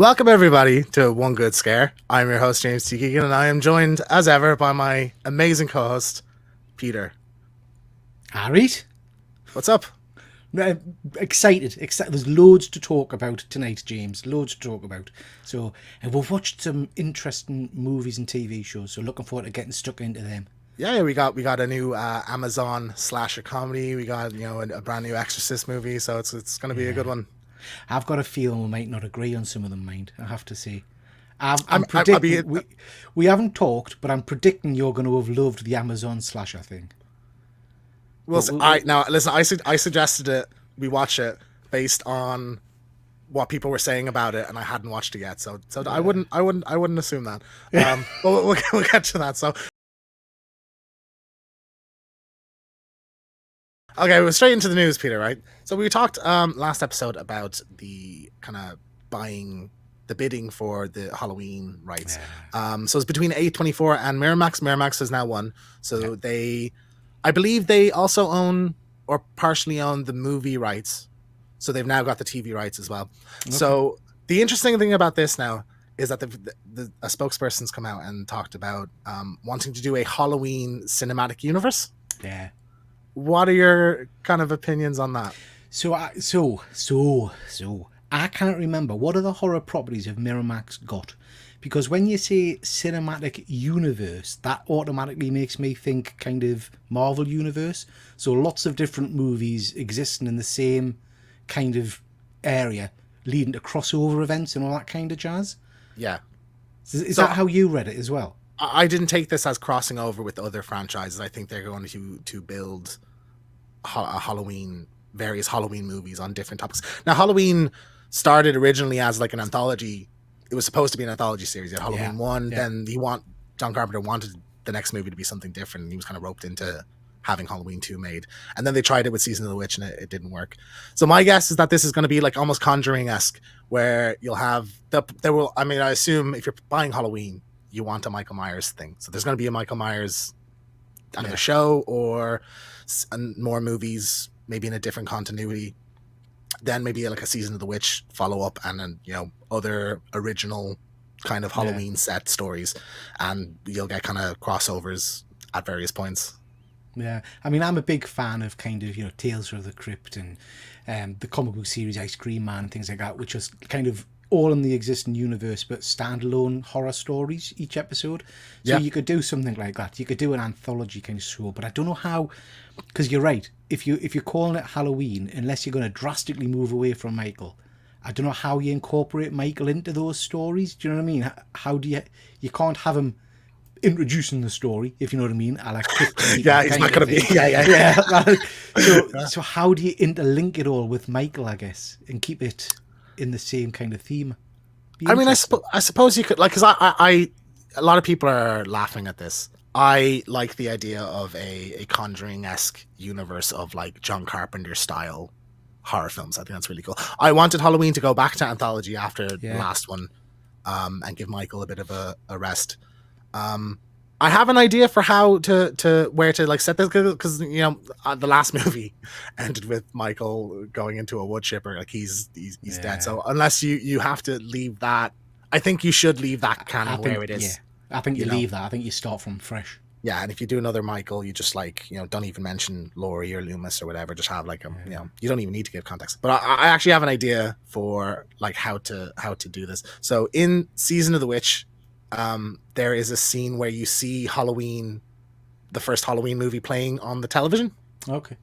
Welcome everybody to One Good Scare. I'm your host James T. Keegan, and I am joined as ever by my amazing co-host Peter. Alright. What's up? Excited. There's loads to talk about tonight, James. Loads to talk about. So, and we've watched some interesting movies and TV shows. So, looking forward to getting stuck into them. Yeah, we got a new Amazon slasher comedy. We got a brand new Exorcist movie. So it's going to be a good one. I've got a feeling we might not agree on some of them, mind. I have to say. I'm predicting. We haven't talked, but I'm predicting you're going to have loved the Amazon slasher thing. Well, listen. I suggested it. We watch it based on what people were saying about it, and I hadn't watched it yet. So yeah. I wouldn't assume that. But we'll get to that. So. Okay, we're straight into the news, Peter, right? So we talked last episode about the kind of bidding for the Halloween rights. Yeah. So it's between A24 and Miramax. Miramax has now won. So I believe they also own or partially own the movie rights. So they've now got the TV rights as well. Okay. So the interesting thing about this now is that a spokesperson's come out and talked about wanting to do a Halloween cinematic universe. Yeah. What are your kind of opinions on that? So I can't remember, what other horror properties have Miramax got? Because when you say cinematic universe, that automatically makes me think kind of Marvel universe. So lots of different movies existing in the same kind of area, leading to crossover events and all that kind of jazz. Yeah. Is that how you read it as well? I didn't take this as crossing over with other franchises. I think they're going to build various Halloween movies on different topics. Now, Halloween started originally as like an anthology. It was supposed to be an anthology series. You had Halloween 1, then John Carpenter wanted the next movie to be something different, and he was kind of roped into having Halloween 2 made. And then they tried it with Season of the Witch, and it didn't work. So my guess is that this is going to be like almost Conjuring-esque, where you'll have I assume if you're buying Halloween, you want a Michael Myers thing. So there's going to be a Michael Myers either show or more movies, maybe in a different continuity. Then maybe like a Season of the Witch follow up, and then other original kind of Halloween set stories, and you'll get kind of crossovers at various points. Yeah, I mean, I'm a big fan of kind of Tales from the Crypt and the comic book series Ice Cream Man and things like that, which is kind of all in the existing universe, but standalone horror stories each episode. So you could do something like that. You could do an anthology kind of show, but I don't know how, because you're right. If you're calling it Halloween, unless you're going to drastically move away from Michael, I don't know how you incorporate Michael into those stories. Do you know what I mean? How do you can't have him introducing the story, if you know what I mean. I like he's not going to be. Yeah. So how do you interlink it all with Michael, I guess, and keep it in the same kind of theme? I mean, I suppose you could, like, because a lot of people are laughing at this. I like the idea of a Conjuring-esque universe of like John Carpenter style horror films. I think that's really cool. I wanted Halloween to go back to anthology after the last one, and give Michael a bit of a rest. I have an idea for how where to like set this, because the last movie ended with Michael going into a wood chipper, like he's dead. So unless you have to leave that, I think you should leave that canon where it is. Yeah, I think you leave that. I think you start from fresh. Yeah, and if you do another Michael, you just don't even mention Laurie or Loomis or whatever. Just have like you don't even need to give context. But I actually have an idea for like how to do this. So in Season of the Witch, there is a scene where you see Halloween, the first Halloween movie playing on the television. Okay.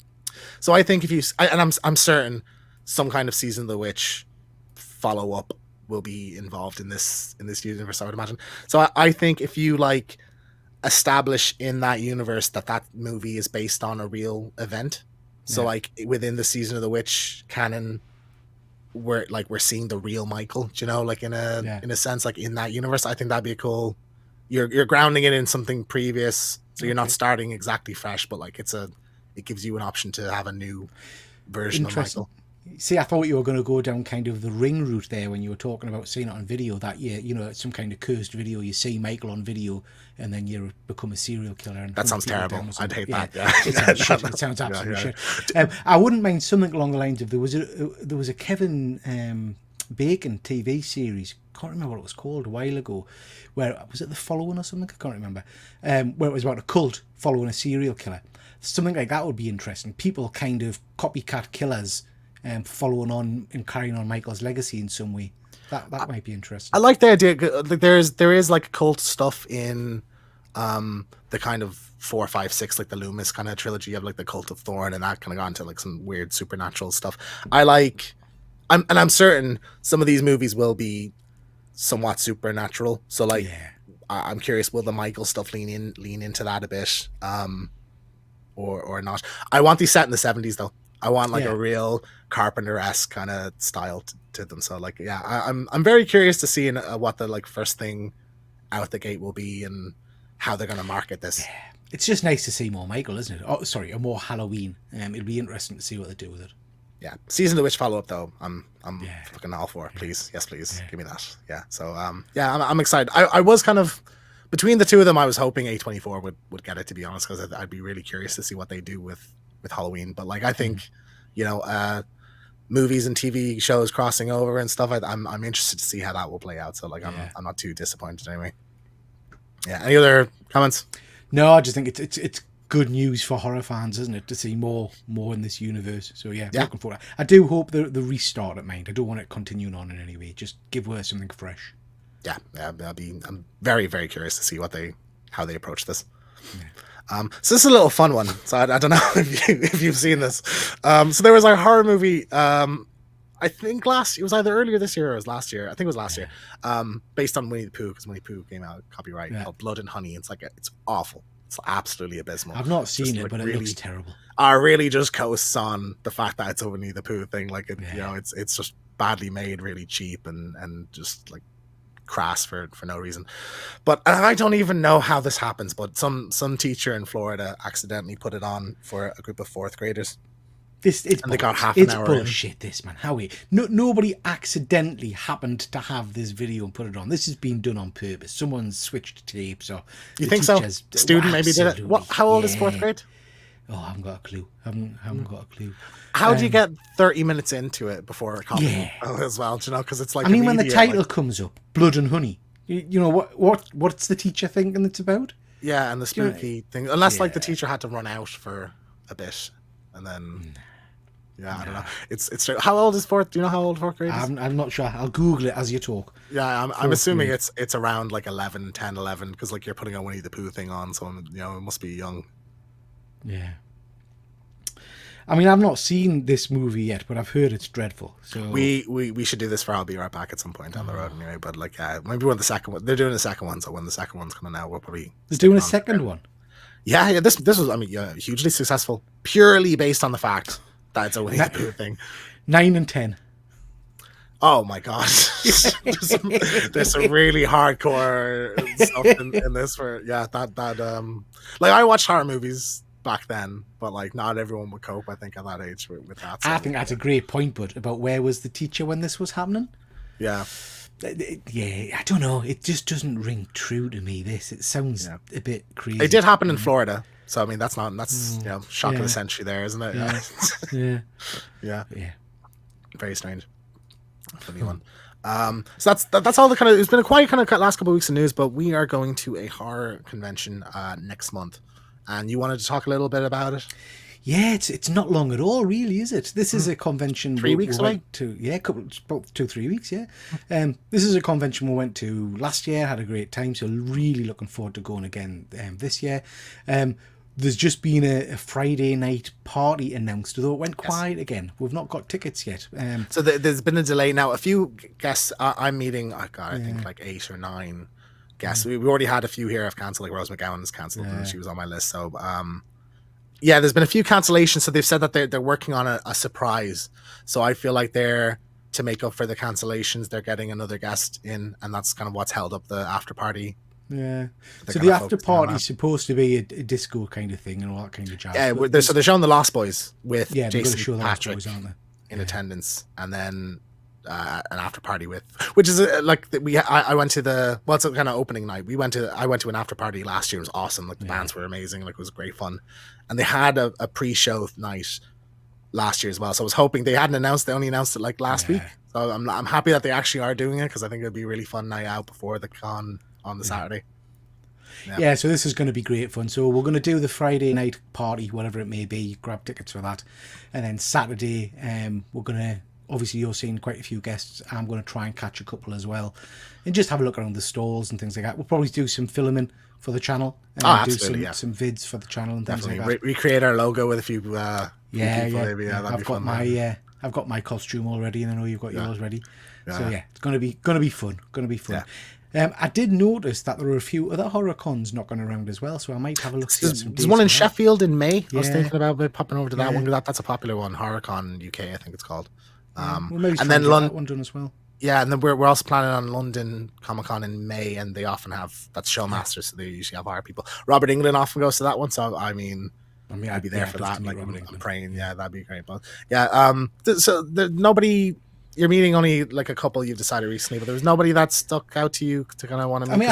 So I think I'm certain some kind of Season of the Witch follow up will be involved in this universe, I would imagine. So I think if you like establish in that universe that movie is based on a real event, so like within the Season of the Witch canon, we're seeing the real Michael, like in a sense, like in that universe. I think that'd be cool. You're grounding it in something previous, so you're not starting exactly fresh, but like it gives you an option to have a new version of Michael. See, I thought you were going to go down kind of the Ring route there when you were talking about seeing it on video, that some kind of cursed video, you see Michael on video and then you become a serial killer. And that sounds terrible. I'd hate that. Yeah. It sounds absolute shit. I wouldn't mind something along the lines of there was a Kevin Bacon TV series. Can't remember what it was called a while ago. Where was it, The Following or something? I can't remember. Where it was about a cult following a serial killer. Something like that would be interesting. People kind of copycat killers, following on and carrying on Michael's legacy in some way. That might be interesting. I like the idea. Like there is like cult stuff in the kind of 4, 5, 6, like the Loomis kind of trilogy of like the Cult of Thorn, and that kind of got into like some weird supernatural stuff. I'm certain some of these movies will be somewhat supernatural. So like, I'm curious, will the Michael stuff lean into that a bit, or not? I want these set in the 70s though. I want like a real Carpenter-esque kind of style to them. So like, I'm very curious to see what the like first thing out the gate will be and how they're going to market this. Yeah. It's just nice to see more Michael, isn't it? Oh, sorry, a more Halloween. It'll be interesting to see what they do with it. Yeah, Season of the Witch follow up though. I'm fucking all for. Please, yes, please, give me that. Yeah. So I'm excited. I was kind of between the two of them. I was hoping A24 would get it, to be honest, because I'd be really curious to see what they do with Halloween. But like, I think movies and TV shows crossing over and stuff. I'm interested to see how that will play out. So like, I'm not too disappointed anyway. Yeah. Any other comments? No, I just think it's good news for horror fans, isn't it, to see more in this universe. So looking forward. I do hope the restart it, mind. I don't want it continuing on in any way. Just give her something fresh. Yeah, I'm very, very curious to see how they approach this. So this is a little fun one. So I don't know if you've seen this. So there was a horror movie. I think it was either earlier this year or it was last year. I think it was last year. Based on Winnie the Pooh, because Winnie the Pooh came out copyright called Blood and Honey. It's awful. It's absolutely abysmal. I've not seen it, but it looks terrible. I really just coasts on the fact that it's a Winnie the Pooh thing. Like it's just badly made, really cheap, and just like crass for no reason. But I don't even know how this happens. But some teacher in Florida accidentally put it on for a group of 4th graders. They got half an hour. It's bullshit, this, man. Nobody accidentally happened to have this video and put it on. This has been done on purpose. Someone's switched tapes, or you think so? Student maybe did it. How old is 4th grade? Oh, I haven't got a clue. I haven't got a clue. How do you get 30 minutes into it before copying as well? Do you know, because it's like when the title comes up, Blood and Honey, you know what's the teacher thinking it's about? Yeah, and the spooky thing. Unless like the teacher had to run out for a bit, and then. I don't know. It's how old is 4th? Do you know how old 4th grade is? I'm not sure. I'll Google it as you talk. Yeah, I'm assuming it's around like 11, because like you're putting a Winnie the Pooh thing on, so it must be young. Yeah. I mean, I've not seen this movie yet, but I've heard it's dreadful. So we should do this for I'll Be Right Back at some point down the road anyway. But like, maybe when the second one, they're doing the second one, so when the second one's coming out, we'll probably they're doing a second one. Yeah. This was hugely successful, purely based on the fact. That's a Winnie the Pooh thing. 9 and 10. Oh my god! there's some really hardcore stuff in this. Like I watched horror movies back then, but like not everyone would cope. I think at that age with that. So, I think that's a great point, but about where was the teacher when this was happening? Yeah. I don't know. It just doesn't ring true to me. It sounds a bit crazy. It did happen in Florida. So I mean, that's shock of the century there, isn't it? Yeah. Very strange. Funny one. So that's all the kind of. It's been a quiet kind of last couple of weeks of news, but we are going to a horror convention next month, and you wanted to talk a little bit about it. Yeah, it's not long at all, really, is it? This is a convention 3 weeks away. About 2-3 weeks. Yeah. This is a convention we went to last year, had a great time, so really looking forward to going again this year. There's just been a Friday night party announced, although it went quiet again. We've not got tickets yet. So there's been a delay. Now, a few guests, I'm meeting, I think like 8 or 9 guests. We already had a few here have cancelled, like Rose McGowan's cancelled, and she was on my list. So, there's been a few cancellations. So they've said that they're working on a surprise. So I feel like to make up for the cancellations, they're getting another guest in, and that's kind of what's held up the after party. Yeah. So the after party is supposed to be a disco kind of thing and all that kind of jazz. Yeah, so they're showing the Lost Boys with Jason Patrick Boys, in attendance, and then an after party which is I went to it's a kind of opening night. I went to an after party last year. It was awesome. Like the bands were amazing. Like it was great fun, and they had a pre-show night last year as well. So I was hoping they hadn't announced. They only announced it like last week. So I'm happy that they actually are doing it because I think it'd be a really fun night out before the con on the Saturday. Yeah, so this is going to be great fun. So we're going to do the Friday night party, whatever it may be, grab tickets for that. And then Saturday, we're going to, obviously you're seeing quite a few guests. I'm going to try and catch a couple as well. And just have a look around the stalls and things like that. We'll probably do some filming for the channel. And do some vids for the channel and things like that. Recreate our logo with a few people. I've got my costume already, and I know you've got yours ready. Yeah. So it's going to be fun. I did notice that there are a few other horror cons knocking around as well, so I might have a look. There's one in Sheffield in May. I was thinking about popping over to that one. That's a popular one, HorrorCon UK, I think it's called. And then London one done as well. Yeah, and then we're also planning on London Comic-Con in May, and they often have that's Showmasters, so they usually have horror people. Robert Englund often goes to that one, so I'd be there for that. Like, I'm praying, that'd be great. But nobody. You're meeting only like a couple you've decided recently, but there was nobody that stuck out to you to kind of want to meet.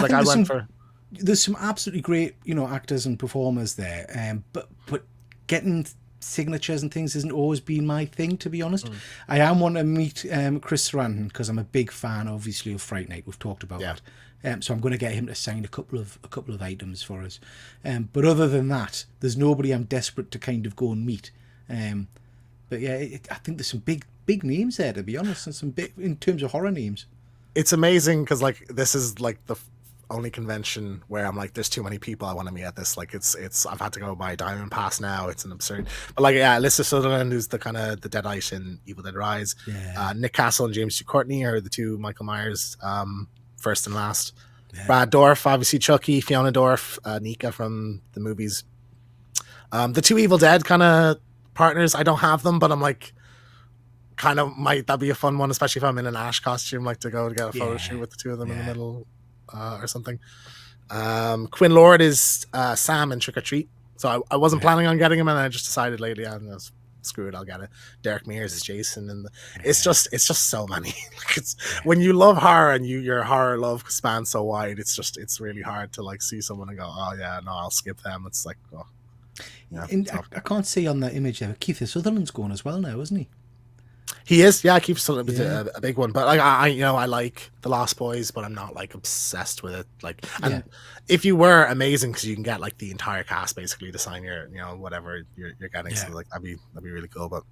There's some absolutely great, actors and performers there, but getting signatures and things hasn't always been my thing, to be honest. I am wanting to meet Chris Sarandon because I'm a big fan, obviously, of Fright Night. We've talked about that. So I'm going to get him to sign a couple of items for us. But other than that, there's nobody I'm desperate to kind of go and meet. But I think there's some big names there, to be honest, and some big in terms of horror names. It's amazing because like this is like the only convention where I'm like, there's too many people I want to meet at this. Like it's I've had to go buy a diamond pass now. It's an absurd. But like Alyssa Sutherland, who's the kind of the Deadite in Evil Dead Rise. Nick Castle and James Courtney are the two Michael Myers first and last. Brad Dourif, obviously Chucky, Fiona Dourif, Nika from the movies. The two Evil Dead kind of partners, I don't have them, but I'm like, kind of might that be a fun one, especially if I'm in an Ash costume, like to go to get a photo shoot with the two of them in the middle or something. Quinn Lord is Sam in Trick or Treat, so I wasn't planning on getting him, and I just decided lately, screw it, I'll get it. Derek Mears is Jason, and it's just so many. When you love horror and your horror love spans so wide, it's really hard to like see someone and go, oh yeah, no, I'll skip them. It's like, I can't see on that image there, but Keith Sutherland's going as well now, isn't he? He is, Keith Sutherland a big one. But like I like The Lost Boys, but I'm not like obsessed with it. Like, and if you were amazing, because you can get like the entire cast basically to sign your whatever you're getting. So like that'd be really cool. But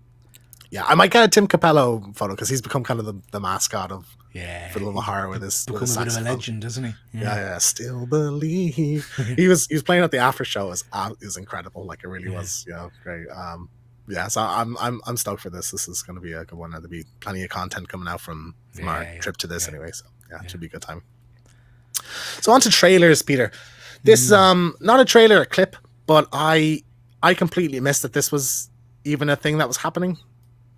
I might get a Tim Capello photo because he's become kind of the mascot of Film of Horror with his become a bit of a legend, doesn't he? Yeah. Still believe he was playing at the after show. It was incredible. Like it really was. Great. So I'm stoked for this. This is going to be a good one. There'll be plenty of content coming out from our trip to this anyway. So it should be a good time. So on to trailers, Peter. This not a trailer, a clip, but I completely missed that this was even a thing that was happening.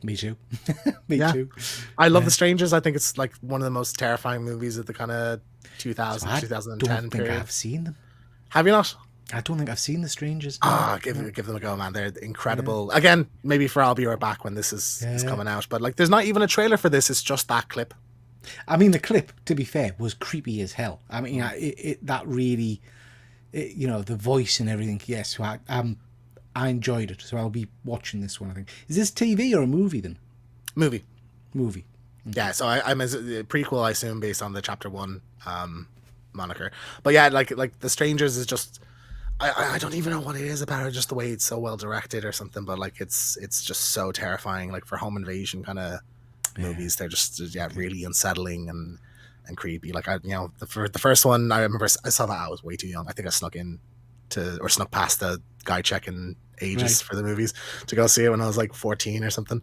Me too. Me too. I love The Strangers. I think it's like one of the most terrifying movies of the kind of 2010 period. I don't think I've seen them. Have you not? I don't think I've seen The Strangers. Give them a go, man. They're incredible. Again, maybe for I'll Be Right Back when this is coming out. But like, there's not even a trailer for this. It's just that clip. I mean, the clip, to be fair, was creepy as hell. I mean, that really, the voice and everything. Yes, so I enjoyed it. So I'll be watching this one, I think. Is this TV or a movie then? Movie. Okay. Yeah, so I'm a prequel, I assume, based on the Chapter 1 moniker. But yeah, like The Strangers is just... I don't even know what it is about it, just the way it's so well directed or something, but like it's just so terrifying. Like for home invasion kind of movies, they're just really unsettling and creepy. Like the first one, I remember I saw that I was way too young. I think I snuck past the guy checking ages for the movies to go see it when I was like 14 or something.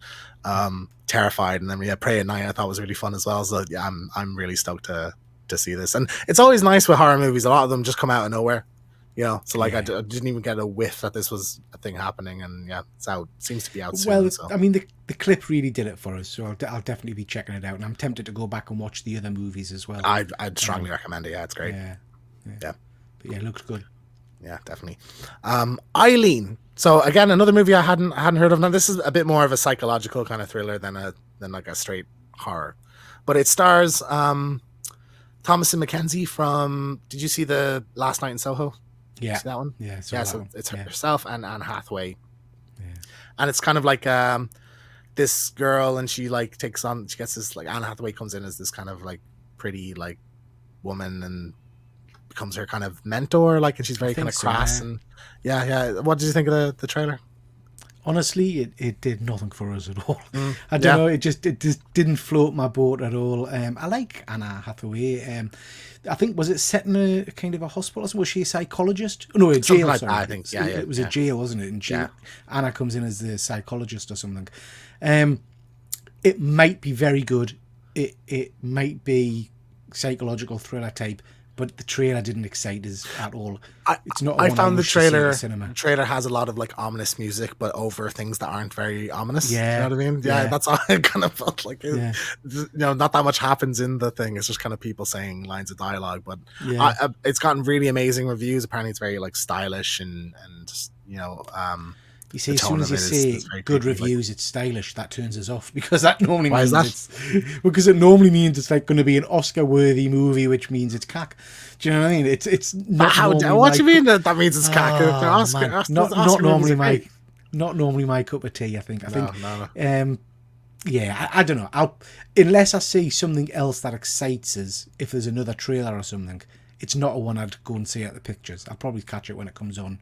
Terrified, and then Prey at Night I thought was really fun as well. So yeah, I'm really stoked to see this, and it's always nice with horror movies. A lot of them just come out of nowhere. So like I didn't even get a whiff that this was a thing happening, and it's out. Seems to be out soon. Well, so. I mean, the clip really did it for us, so I'll definitely be checking it out, and I'm tempted to go back and watch the other movies as well. I'd strongly recommend it. Yeah, it's great. Yeah. But it looks good. Yeah, definitely. Eileen. So again, another movie I hadn't heard of. Now this is a bit more of a psychological kind of thriller than like a straight horror, but it stars Thomasin McKenzie from. Did you see the Last Night in Soho? Yeah, see that one. Yeah, so it's herself and Anne Hathaway. and it's kind of like this girl, and she like she gets this, like, Anne Hathaway comes in as this kind of like pretty like woman and becomes her kind of mentor, like, and she's very kind of crass. And yeah. What did you think of the trailer? Honestly, it did nothing for us at all. I don't know. It just didn't float my boat at all. I like Anna Hathaway. I think, was it set in a kind of a hospital? Was she a psychologist? Oh, no, a jail. Like sorry. that, I think. Yeah, it was a jail, wasn't it? And Anna comes in as the psychologist or something. It might be very good. It might be psychological thriller type. But the trailer didn't excite us at all. It's not. I found the trailer has a lot of like ominous music, but over things that aren't very ominous. Yeah, you know what I mean. Yeah, that's all it kind of felt like. Not that much happens in the thing. It's just kind of people saying lines of dialogue. But it's gotten really amazing reviews. Apparently, it's very like stylish and You see, as soon as you say good reviews, it's stylish. That turns us off, because that normally means because it normally means it's like going to be an Oscar-worthy movie, which means it's cack. Do you know what I mean? It's not. What do you mean that means it's cack? Not normally my cup of tea. I think. Yeah, I don't know. Unless I see something else that excites us, if there's another trailer or something, it's not a one I'd go and see at the pictures. I'll probably catch it when it comes on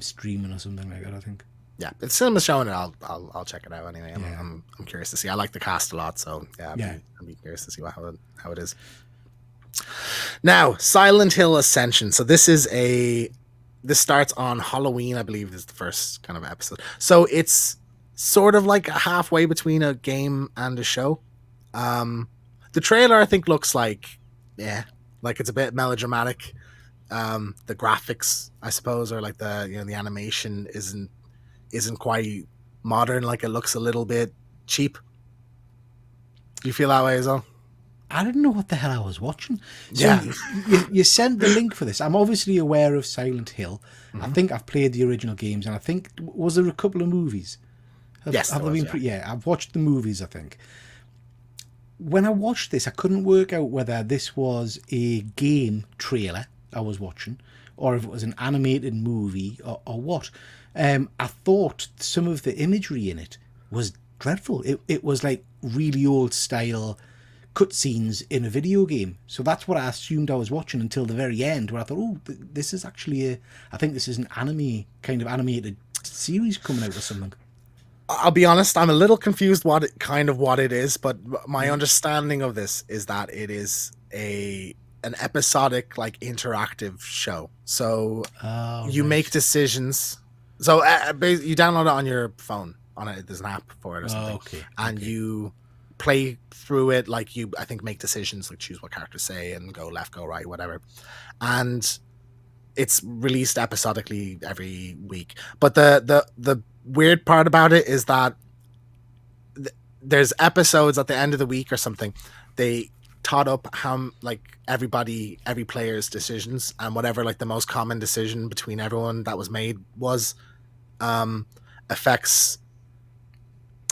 streaming or something like that, I think. Yeah, it's cinema showing it. I'll check it out anyway. I'm curious to see. I like the cast a lot, so I'd be curious to see how it is. Now, Silent Hill Ascension. So this starts on Halloween, I believe, is the first kind of episode. So it's sort of like halfway between a game and a show. The trailer, I think, looks like it's a bit melodramatic. The graphics, I suppose, or like the animation isn't quite modern. Like, it looks a little bit cheap. Do you feel that way as well? I didn't know what the hell I was watching. So you sent the link for this. I'm obviously aware of Silent Hill. Mm-hmm. I think I've played the original games, and I think, was there a couple of movies? I've watched the movies, I think. When I watched this, I couldn't work out whether this was a game trailer I was watching, or if it was an animated movie, or what. I thought some of the imagery in it was dreadful. It was like really old style cutscenes in a video game. So that's what I assumed I was watching until the very end, where I thought, this is actually I think this is an anime, kind of animated series coming out or something. I'll be honest, I'm a little confused what it is, but my understanding of this is that it is an episodic, like, interactive show. So you make decisions. So you download it on your phone. There's an app for it or something. And you play through it, like, you, I think, make decisions, like choose what characters say and go left, go right, whatever. And it's released episodically every week. But the weird part about it is that there's episodes at the end of the week or something. They tot up how, like, every player's decisions, and whatever, like, the most common decision between everyone that was made was affects,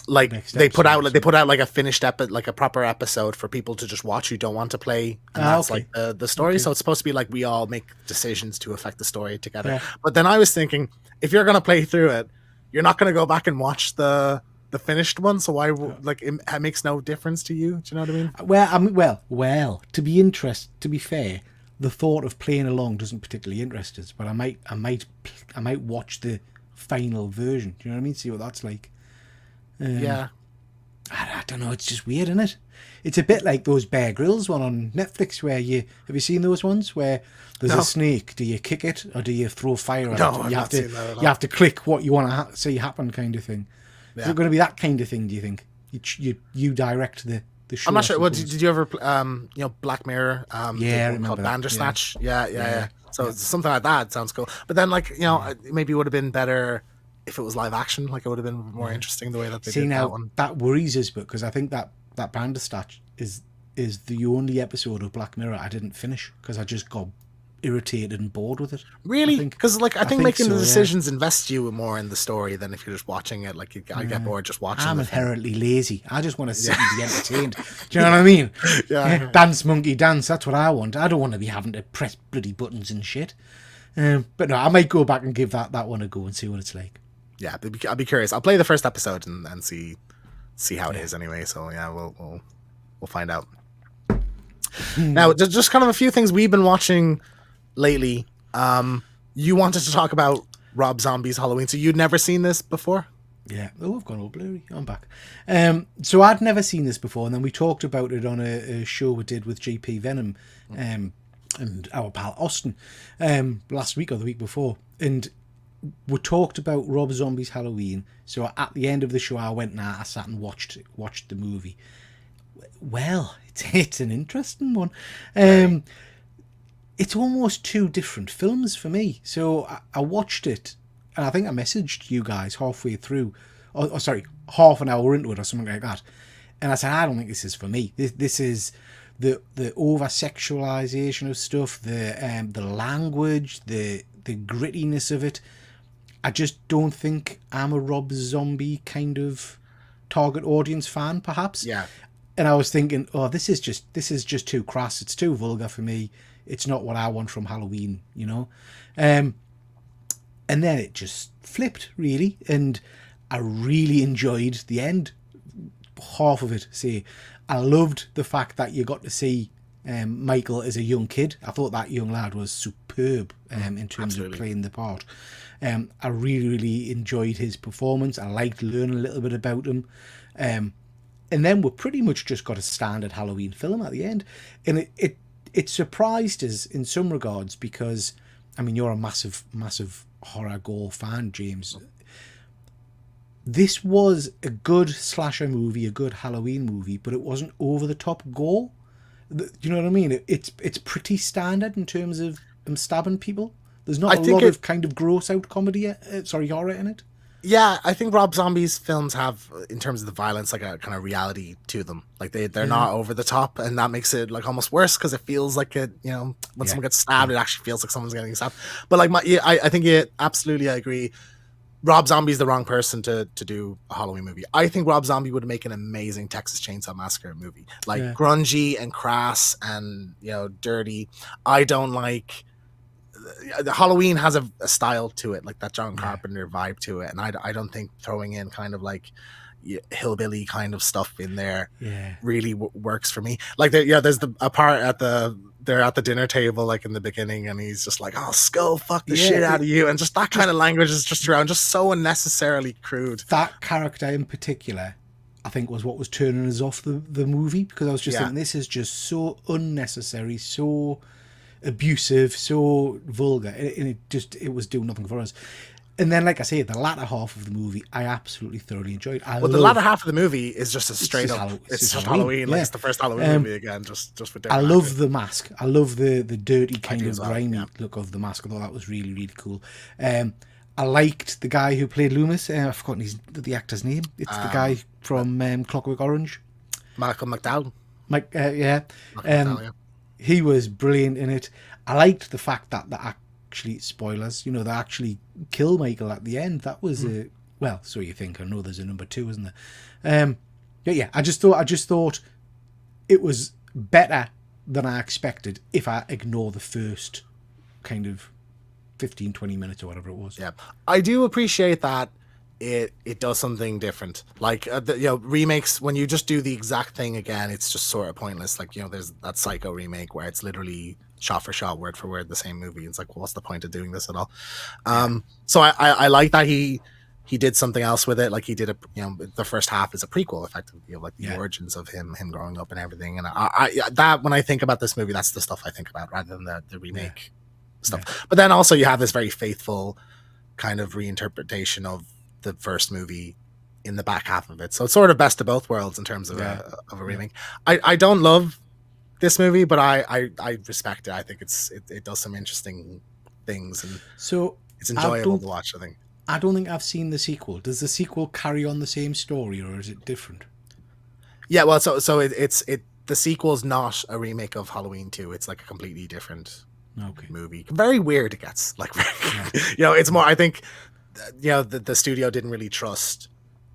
like, they put out like a finished like a proper episode for people to just watch who don't want to play, and that's like the story. So it's supposed to be like we all make decisions to affect the story together. But then I was thinking, if you're gonna play through it, you're not gonna go back and watch the finished one, so why, like, it makes no difference to you? Do you know what I mean? Well, to be fair, the thought of playing along doesn't particularly interest us, but I might watch the final version. Do you know what I mean? See what that's like. I don't know, it's just weird, isn't it? It's a bit like those Bear Grylls one on Netflix, where have you seen those ones where there's a snake? Do you kick it or do you throw fire at it? You have to click what you want to see happen, kind of thing. Is it going to be that kind of thing, do you think? You direct the show? I'm not sure. Did you ever Black Mirror? I remember called Bandersnatch. Yeah. So something like that sounds cool. But then, like, maybe it would have been better if it was live action. Like, it would have been more interesting the way that they did that one. That worries us, because I think that Bandersnatch is the only episode of Black Mirror I didn't finish, because I just got irritated and bored with it. Really? Because, like, I think making the decisions invests you more in the story than if you're just watching it. Like, I get bored just watching. I'm inherently lazy. I just want to sit and be entertained. Do you know what I mean? Dance, monkey, dance. That's what I want. I don't want to be having to press bloody buttons and shit. But no, I might go back and give that one a go and see what it's like. yeah, I'll be curious. I'll play the first episode and see how it is anyway. So yeah, we'll find out. Now, just kind of a few things we've been watching lately. You wanted to talk about Rob Zombie's Halloween, so you'd never seen this before? Yeah. Oh, I've gone all blurry. I'm back. So I'd never seen this before, and then we talked about it on a show we did with GP Venom and our pal Austin last week or the week before, and we talked about Rob Zombie's Halloween. So at the end of the show, I sat and watched the movie. Well, it's an interesting one. It's almost two different films for me. So I watched it, and I think I messaged you guys halfway through, or sorry, half an hour into it or something like that. And I said, I don't think this is for me. This is the over sexualization of stuff, the language, the grittiness of it. I just don't think I'm a Rob Zombie kind of target audience fan, perhaps. Yeah. And I was thinking, oh, this is just too crass. It's too vulgar for me. It's not what I want from Halloween, you know. And then it just flipped, really, and I really enjoyed the end, half of it. See, I loved the fact that you got to see Michael as a young kid. I thought that young lad was superb in terms of playing the part. I really, really enjoyed his performance. I liked learning a little bit about him. And then we pretty much just got a standard Halloween film at the end. And it surprised us in some regards because, I mean, you're a massive, massive horror gore fan, James. This was a good slasher movie, a good Halloween movie, but it wasn't over-the-top gore. You know what I mean? It's pretty standard in terms of stabbing people. There's not a lot of kind of gross-out comedy, horror in it. Yeah, I think Rob Zombie's films have, in terms of the violence, like a kind of reality to them. Like they're not over the top, and that makes it like almost worse because it feels like when someone gets stabbed, it actually feels like someone's getting stabbed. But like I think I agree. Rob Zombie's the wrong person to do a Halloween movie. I think Rob Zombie would make an amazing Texas Chainsaw Massacre movie, like grungy and crass and dirty. I don't like. Halloween has a style to it, like that John Carpenter vibe to it, and I don't think throwing in kind of like hillbilly kind of stuff in there really works for me. Like there's a part they're at the dinner table like in the beginning, and he's just like, "Oh, skull, fuck the shit out of you," and just that kind of language is just around, just so unnecessarily crude. That character in particular, I think, was what was turning us off the movie, because I was just thinking, this is just so unnecessary, so abusive, so vulgar, and it was doing nothing for us. And then, like I say, the latter half of the movie I absolutely thoroughly enjoyed. The latter half of the movie is just it's just Halloween. Like it's the first Halloween movie again, just with different I love the mask. I love the dirty kind of grimy look of the mask. I thought that was really, really cool. I liked the guy who played Loomis. I've forgotten the actor's name. It's the guy from Clockwork Orange, Malcolm McDowell. He was brilliant in it. I liked the fact that actually, spoilers, they actually kill Michael at the end. That was well, so you think. I know there's a number 2, isn't there? I just thought it was better than I expected if I ignore the first kind of 15-20 minutes or whatever it was. Yeah, I do appreciate that it does something different. Like remakes, when you just do the exact thing again, it's just sort of pointless. Like there's that Psycho remake where it's literally shot for shot, word for word, the same movie. It's like, well, what's the point of doing this at all? So I like that he did something else with it. Like he did the first half is a prequel, effectively, like the origins of him growing up and everything. And that when I think about this movie, that's the stuff I think about rather than the remake stuff. But then also you have this very faithful kind of reinterpretation of the first movie in the back half of it, so it's sort of best of both worlds in terms of a remake. I don't love this movie, but I respect it. I think it does some interesting things, and so it's enjoyable to watch. I don't think I've seen the sequel. Does the sequel carry on the same story, or is it different? Yeah, well, so it's the sequel's not a remake of Halloween 2. It's like a completely different movie. Very weird it gets. Like it's more, I think the studio didn't really trust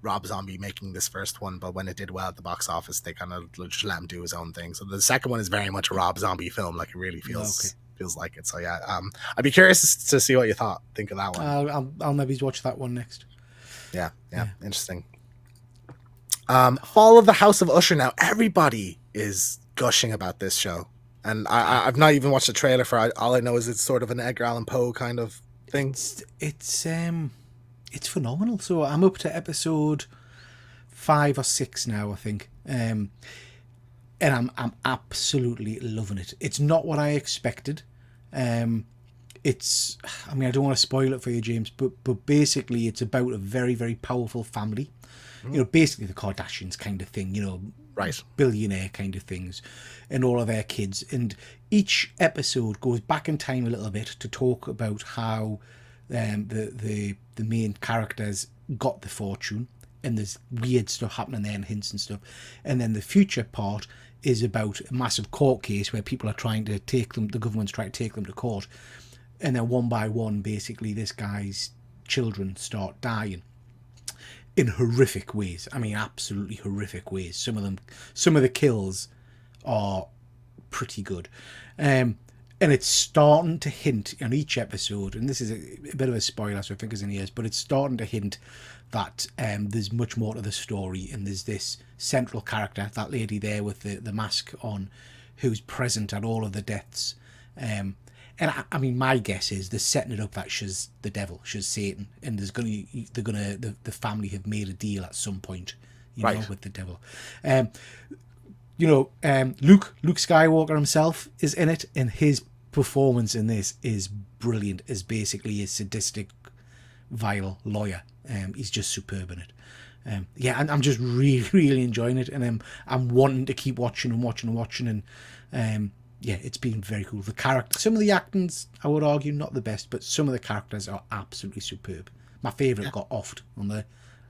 Rob Zombie making this first one, but when it did well at the box office, they kind of just let him do his own thing. So the second one is very much a Rob Zombie film. Like it really feels like it. So I'd be curious to see what you think of that one. I'll maybe watch that one next. Yeah, interesting. Fall of the House of Usher. Now everybody is gushing about this show, and I've not even watched the trailer for it. All I know is it's sort of an Edgar Allan Poe kind of thing. It's phenomenal. So I'm up to episode 5 or 6 now, I think. And I'm absolutely loving it. It's not what I expected. It's, I mean, I don't want to spoil it for you, James, but basically it's about a very, very powerful family. You know, basically the Kardashians kind of thing, you know, Right. billionaire kind of things, and all of their kids. And each episode goes back in time a little bit to talk about how the main characters got the fortune, and there's weird stuff happening there and hints and stuff. And then the future part is about a massive court case where people are trying to take them, the government's trying to take them to court. And then one by one, basically, this guy's children start dying in horrific ways. I mean, absolutely horrific ways. Some of the kills are pretty good. And it's starting to hint on each episode, and this is a bit of a spoiler, so fingers in the ears, but it's starting to hint that there's much more to the story, and there's this central character, that lady there with the mask on, who's present at all of the deaths. And I mean, my guess is they're setting it up that she's the devil, she's Satan, and the family have made a deal at some point, you know, with the devil. You know, Luke Skywalker himself is in it, and his performance in this is brilliant. As basically a sadistic, vile lawyer. He's just superb in it. Yeah, and I'm just really, really enjoying it, and I'm wanting to keep watching, and yeah, it's been very cool. The character, some of the acting's, I would argue, not the best, but some of the characters are absolutely superb. My favourite got offed on the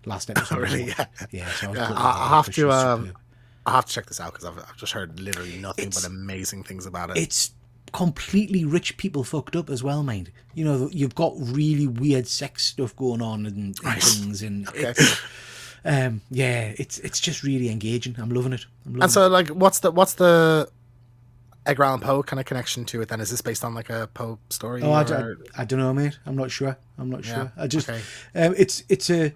last episode. Oh, really? Yeah. So I have to. I have to check this out because I've just heard literally nothing but amazing things about it. It's completely rich people fucked up as well, mind. You know, you've got really weird sex stuff going on and things, and yeah, it's just really engaging. I'm loving it. And so, like, what's the Edgar Allan Poe kind of connection to it? Then is this based on like a Poe story? Oh, I don't know, mate. I'm not sure. I just it's a.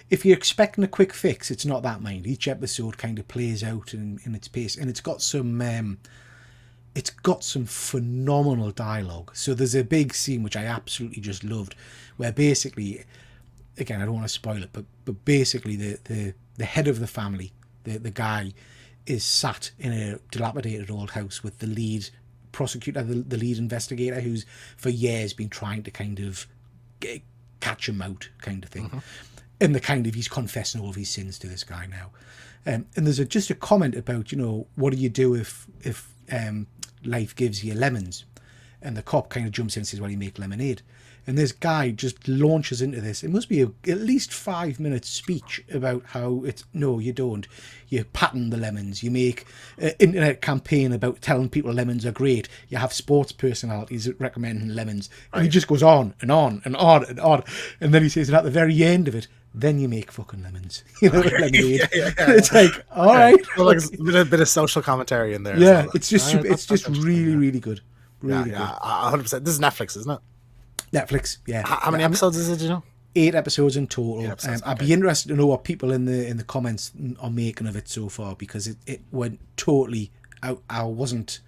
If you're expecting a quick fix, it's not that, mind. Each episode kind of plays out in its pace, and it's got some phenomenal dialogue. So there's a big scene which I absolutely just loved, where basically, again, I don't want to spoil it, but basically the head of the family, the guy, is sat in a dilapidated old house with the lead prosecutor, the lead investigator, who's for years been trying to kind of catch him out, kind of thing. Mm-hmm. And he's confessing all of his sins to this guy now. And there's just a comment about, you know, what do you do if life gives you lemons? And the cop kind of jumps in and says, well, you make lemonade. And this guy just launches into this. It must be at least 5 minutes speech about how it's, no, you don't. You patent the lemons. You make an internet campaign about telling people lemons are great. You have sports personalities recommending lemons. And he just goes on and on and on and on. And then he says, and at the very end of it, then you make fucking lemons. You know, lemonade. It's like, all right. Well, like a bit of social commentary in there. Yeah, it's just really, really good. Really good. 100%. This is Netflix, isn't it? Netflix, yeah. How many episodes is it, do you know? 8 episodes in total. I'd be interested to know what people in the comments are making of it so far, because it went totally out.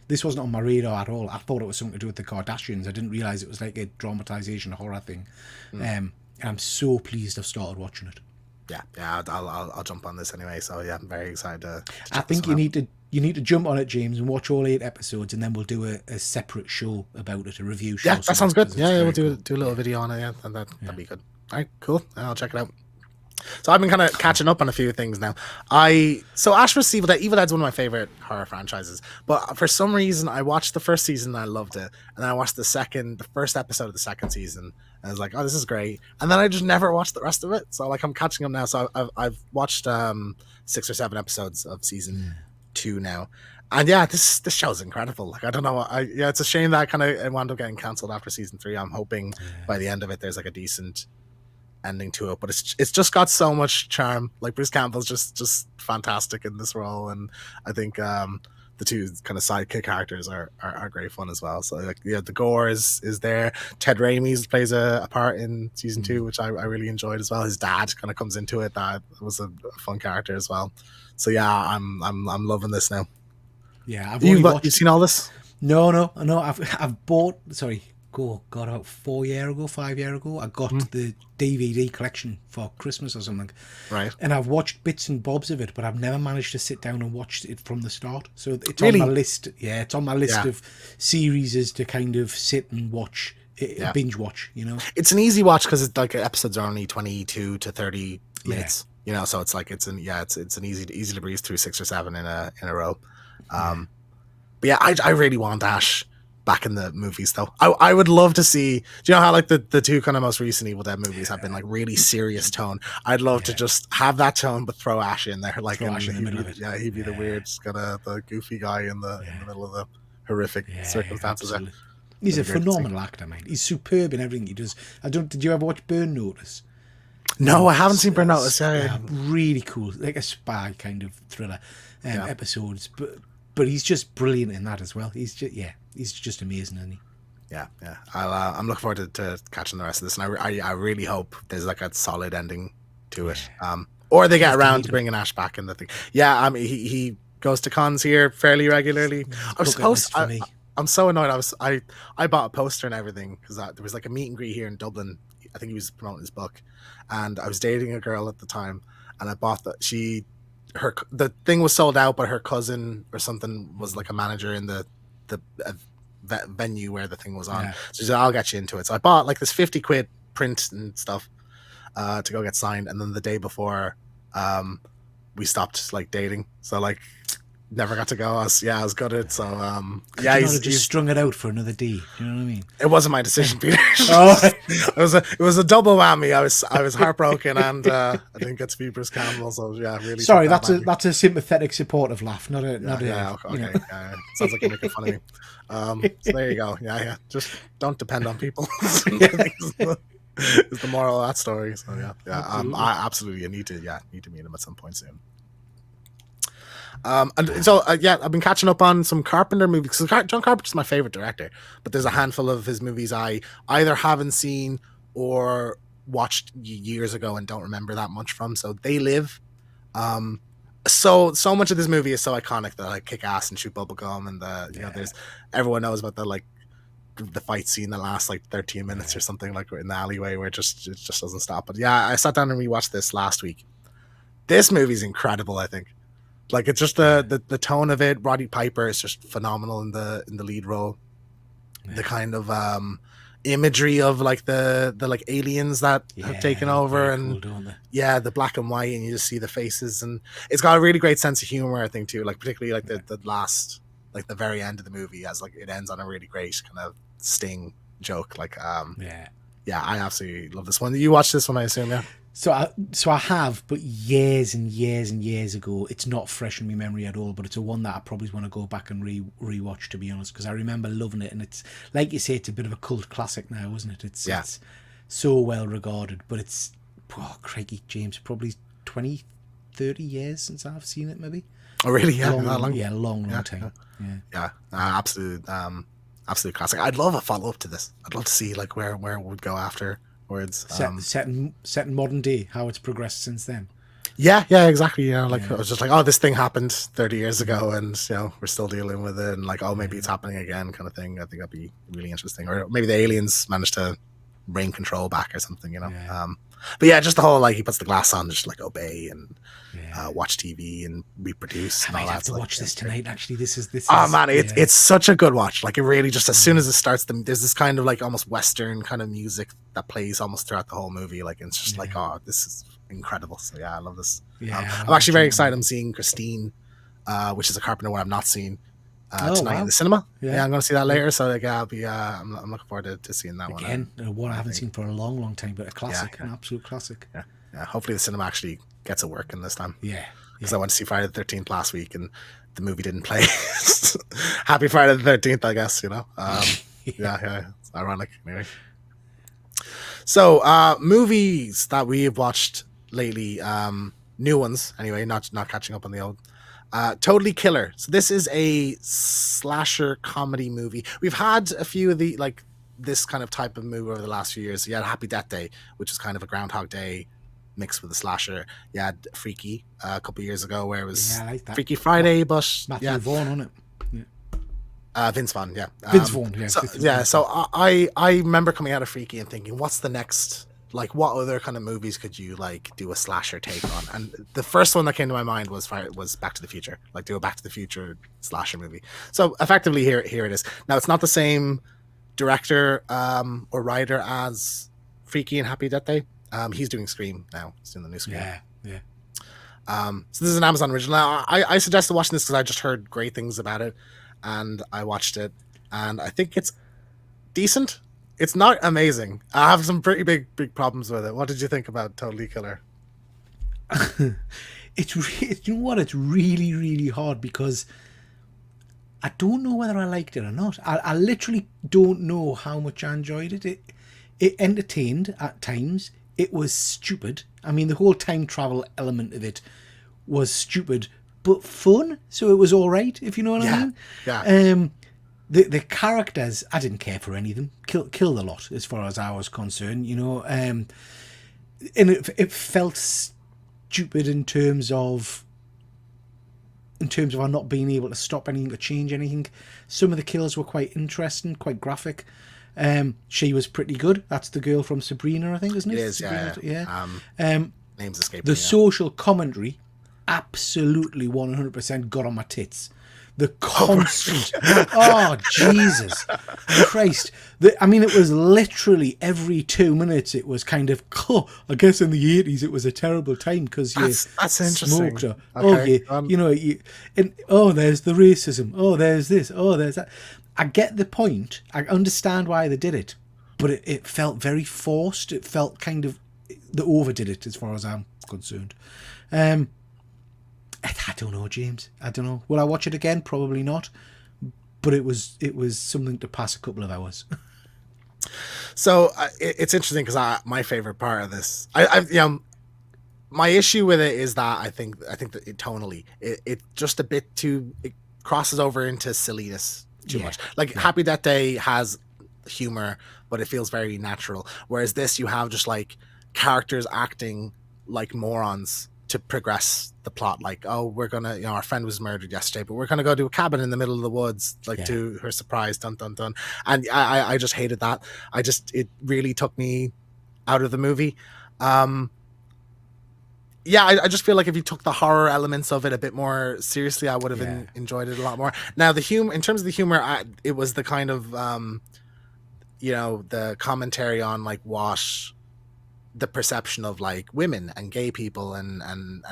This wasn't on my radar at all. I thought it was something to do with the Kardashians. I didn't realise it was like a dramatization horror thing. And I'm so pleased I've started watching it. Yeah, I'll jump on this anyway. So yeah, I'm very excited to I think you need to jump on it, James, and watch all 8 episodes, and then we'll do a separate show about it, a review show. Yeah, that sounds good. Yeah, we'll do a little video on it. Yeah, and that'd be good. All right, cool. I'll check it out. So I've been kind of catching up on a few things now. So Ash vs. Evil Dead. Evil Dead's one of my favorite horror franchises, but for some reason I watched the first season and I loved it, and then I watched the first episode of the second season, and I was like, oh, this is great, and then I just never watched the rest of it. So like I'm catching up now. So I've watched 6 or 7 episodes of season 2 now, and yeah, this show's incredible. Like I don't know, it's a shame that I kind of wound up getting cancelled after season 3. I'm hoping by the end of it there's like a decent ending to it, but it's just got so much charm. Like Bruce Campbell's just fantastic in this role, and I think the two kind of sidekick characters are great fun as well. So like yeah, the gore is there. Ted Raimi plays a part in season 2, which I really enjoyed as well. His dad kind of comes into it. That was a fun character as well. So yeah, I'm loving this now. Yeah, you've seen all this? No. I've bought. Sorry, got out 5 years ago. I got the DVD collection for Christmas or something. Right. And I've watched bits and bobs of it, but I've never managed to sit down and watch it from the start. So it's really? on my list. Yeah, it's on my list of series to kind of sit and watch, binge watch. You know, it's an easy watch because it's like episodes are only 22 to 30 minutes. You know, so it's like it's an easy to breeze through 6 or 7 in a row. But yeah, I really want Ash back in the movies though. I would love to see. Do you know how like the two kind of most recent Evil Dead movies have been like really serious tone? I'd love to just have that tone, but throw Ash in there. Like Ash in the middle of it. Yeah, he'd be the weird, kind of the goofy guy in the middle of the horrific circumstances. Absolutely. He's a phenomenal actor, mate. He's superb in everything he does. Did you ever watch Burn Notice? No, I haven't seen Burn Notice. Really cool, like a spy kind of thriller episodes, but he's just brilliant in that as well. He's just amazing, isn't he? Yeah. I'm looking forward to catching the rest of this, and I really hope there's like a solid ending to it. Or they get around to bringing Ash back in the thing. Yeah, I mean he goes to cons here fairly regularly. I'm so annoyed. I bought a poster and everything because there was like a meet and greet here in Dublin. I think he was promoting his book, and I was dating a girl at the time, and I bought the thing was sold out, but her cousin or something was like a manager in the venue where the thing was on. So she said, I'll get you into it. So I bought like this 50 quid print and stuff to go get signed, and then the day before we stopped like dating, so like never got to go. I was gutted. So he's just strung it out for another D. You know what I mean? It wasn't my decision, Peter. It was a double whammy. I was heartbroken, and I didn't get to be Bruce Campbell. So yeah, really. Sorry, that's a sympathetic, supportive laugh, not a. Okay. Sounds like you're making fun of me. So there you go. Yeah. Just don't depend on people. Is the moral of that story. So yeah. I absolutely need to meet him at some point soon. And so I've been catching up on some Carpenter movies because John Carpenter's my favorite director, but there's a handful of his movies I either haven't seen or watched years ago and don't remember that much from. So They Live. So much of this movie is so iconic that I kick ass and shoot bubblegum, and there's everyone knows about the fight scene that lasts like 13 minutes or something, like in the alleyway where it just doesn't stop. But yeah, I sat down and rewatched this last week. This movie's incredible, I think. Like it's just the tone of it. Roddy Piper is just phenomenal in the lead role. The kind of imagery of like the like aliens that have taken over, and cool, the black and white, and you just see the faces, and it's got a really great sense of humor, I think too. Like particularly like the last, like the very end of the movie, as like it ends on a really great kind of sting joke. Like I absolutely love this one. You watched this one, I assume, yeah. So I have, but years and years and years ago. It's not fresh in my memory at all, but it's a one that I probably want to go back and rewatch, to be honest, because I remember loving it, and it's like you say, it's a bit of a cult classic now, isn't it? It's so well regarded, but it's crikey, James, probably 20, 30 years since I've seen it, maybe. Oh really? Yeah, long time. Absolute classic. I'd love a follow up to this. I'd love to see like where it would go after. Words set in modern day, how it's progressed since then. Yeah, exactly. You know, like I was just like, oh, this thing happened 30 years ago, and we're still dealing with it, and like, oh, maybe it's happening again, kind of thing. I think that'd be really interesting, or maybe the aliens managed to bring control back or something, But yeah, just the whole like he puts the glass on, just like obey and watch TV and reproduce. I might have to watch this tonight. Actually, this is. Oh man, it's such a good watch. Like it really just as soon as it starts, there's this kind of like almost Western kind of music that plays almost throughout the whole movie. Like it's just like, oh, this is incredible. So yeah, I love this. I'm actually very excited. I'm seeing Christine, which is a Carpenter one I've not seen tonight in the cinema. Yeah, I'm going to see that later. So like, I'll be. I'm looking forward to seeing that again. One I haven't seen for a long time, but a classic, an absolute classic. Yeah. Hopefully the cinema actually gets it working this time. Yeah. Because I went to see Friday the 13th last week and the movie didn't play. Happy Friday the 13th, I guess, It's ironic. Anyway. So, movies that we have watched lately, new ones anyway, not catching up on the old. Totally Killer. So this is a slasher comedy movie. We've had a few of the like this kind of type of movie over the last few years. You had Happy Death Day, which is kind of a Groundhog Day mixed with a slasher. You had Freaky a couple of years ago, where it was I like that. Freaky Friday, but Matthew Vaughn on it. Vince Vaughn, yeah. Vince Vaughn, yeah. So I remember coming out of Freaky and thinking, what's the next? Like, what other kind of movies could you like do a slasher take on? And the first one that came to my mind was Back to the Future. Like, do a Back to the Future slasher movie. So effectively, here it is. Now, it's not the same director or writer as Freaky and Happy Death Day. He's doing Scream now. He's doing the new Scream. Yeah. So this is an Amazon original. Now, I suggested watching this because I just heard great things about it, and I watched it, and I think it's decent. It's not amazing. I have some pretty big problems with it. What did you think about Totally Killer? You know what? It's really, really hard because I don't know whether I liked it or not. I literally don't know how much I enjoyed it. It entertained at times. It was stupid. I mean, the whole time travel element of it was stupid, but fun. So it was all right, if you know what I mean. Yeah. The characters, I didn't care for any of them. Killed a lot as far as I was concerned, you know. And it felt stupid in terms of our not being able to stop anything or change anything. Some of the kills were quite interesting, quite graphic. She was pretty good. That's the girl from Sabrina, I think, isn't it? It is, Sabrina, yeah. Names escaping. The social commentary absolutely 100% got on my tits. The constant, oh Jesus Christ! I mean, it was literally every 2 minutes. It was kind of, I guess in the 80s it was a terrible time because you smoked. Or, okay. There's the racism. Oh, there's this. Oh, there's that. I get the point. I understand why they did it, but it felt very forced. It felt kind of they overdid it as far as I'm concerned. I don't know, James. I don't know. Will I watch it again? Probably not. But it was something to pass a couple of hours. So it's interesting because my favorite part of this, my issue with it is that I think that tonally it just a bit too. It crosses over into silliness too much. Like Happy Death Day has humor, but it feels very natural. Whereas this, you have just like characters acting like morons to progress the plot. Like, oh, we're gonna, our friend was murdered yesterday, but we're gonna go to a cabin in the middle of the woods, to her surprise, dun dun dun. And I just hated that. It really took me out of the movie. I just feel like if you took the horror elements of it a bit more seriously, I would have enjoyed it a lot more. Now, the humor, in terms of the humor, it was the kind of, the commentary on like the perception of like women and gay people and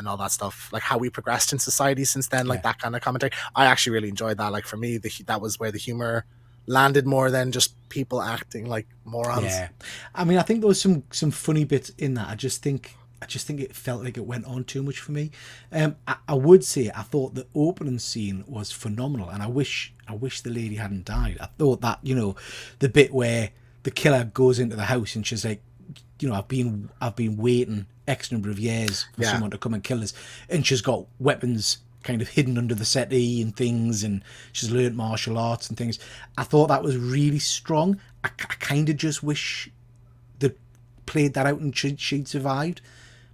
all that stuff, like how we progressed in society since then, like that kind of commentary. I actually really enjoyed that. Like for me, that was where the humor landed more than just people acting like morons. Yeah, I mean, I think there was some funny bits in that. I just think it felt like it went on too much for me. I would say I thought the opening scene was phenomenal, and I wish the lady hadn't died. I thought that, the bit where the killer goes into the house and she's like, I've been waiting X number of years for someone to come and kill us, and she's got weapons kind of hidden under the settee and things, and she's learned martial arts and things. I thought that was really strong. I kind of just wish they played that out and she'd survived,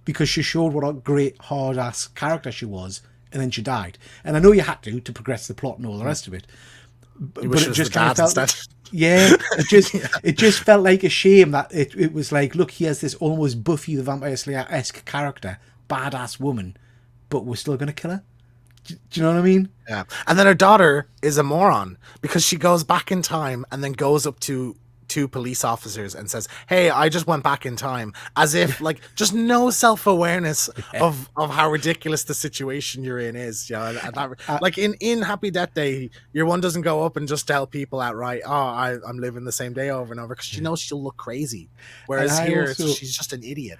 because she showed what a great hard ass character she was, and then she died. And I know you had to progress the plot and all the rest of it. But it just kind of felt it just felt like a shame that it was like, look, here's this almost Buffy the Vampire Slayer-esque character, badass woman, but we're still going to kill her. Do you know what I mean? Yeah. And then her daughter is a moron because she goes back in time and then goes up to two police officers and says, hey, I just went back in time, as if like just no self-awareness of how ridiculous the situation you're in is. And that, like in Happy Death Day, your one doesn't go up and just tell people outright, I'm living the same day over and over, because she knows she'll look crazy, whereas here she's just an idiot.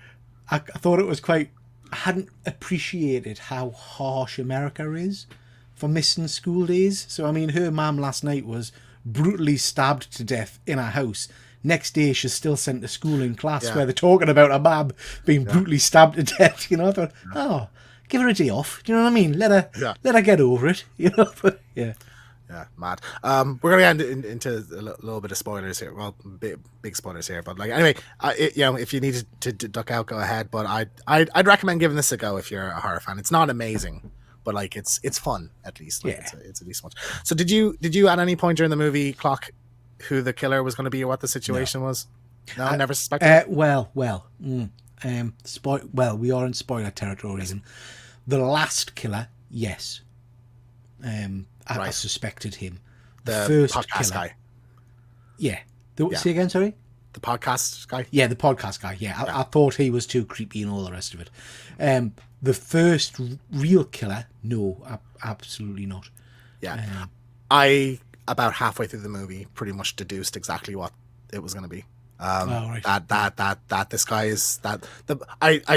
I thought it was I hadn't appreciated how harsh America is for missing school days. So I mean, her mum last night was brutally stabbed to death in her house. Next day she's still sent to school in class where they're talking about her mum being brutally stabbed to death. I thought, give her a day off. Do you know what I mean? Let her get over it. You know, but yeah. Yeah, mad. We're gonna get into a little bit of spoilers here. Well, big spoilers here, but like anyway, if you need to duck out, go ahead. But I'd recommend giving this a go if you're a horror fan. It's not amazing, but like it's fun at least. Like, it's a decent one. So did you at any point during the movie clock who the killer was going to be or what the situation was? No, I never suspected. Well, we are in spoiler territory. Yes. The last killer, yes. I suspected him. The first podcast killer, guy. Yeah. Say again, sorry? The podcast guy? Yeah, the podcast guy, yeah. I thought he was too creepy and all the rest of it. The first real killer, no, absolutely not. Yeah. I, about halfway through the movie, pretty much deduced exactly what it was going to be. Right. That this guy is... I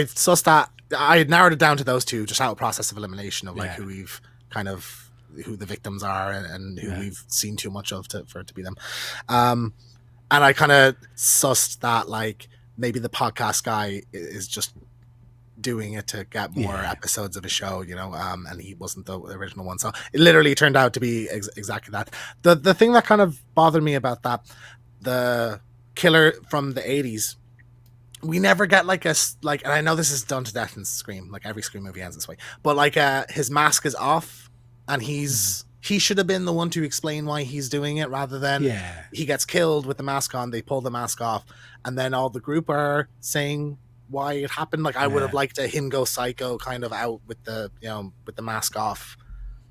sussed that... I narrowed it down to those two, just out of process of elimination of like who we've kind of... who the victims are and who we've seen too much of for it to be them. And I kind of sussed that like maybe the podcast guy is just doing it to get more episodes of a show, you know, and he wasn't the original one. So it literally turned out to be exactly that. The thing that kind of bothered me about that, the killer from the 80s, we never get like and I know this is done to death in Scream, like every Scream movie ends this way, but like his mask is off and he should have been the one to explain why he's doing it rather than he gets killed with the mask on, they pull the mask off, and then all the group are saying why it happened. Like I would have liked him go psycho kind of out with the, you know, with the mask off,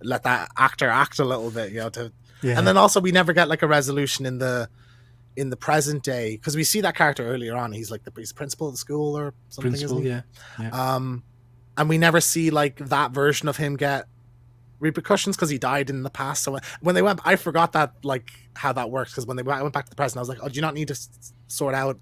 let that actor act a little bit, you know, and then also we never get like a resolution in the present day, because we see that character earlier on, he's like he's principal of the school or something, isn't he? And we never see like that version of him get repercussions because he died in the past. So when they went, I forgot that like how that works, because when I went back to the present, I was like, oh, do you not need to sort out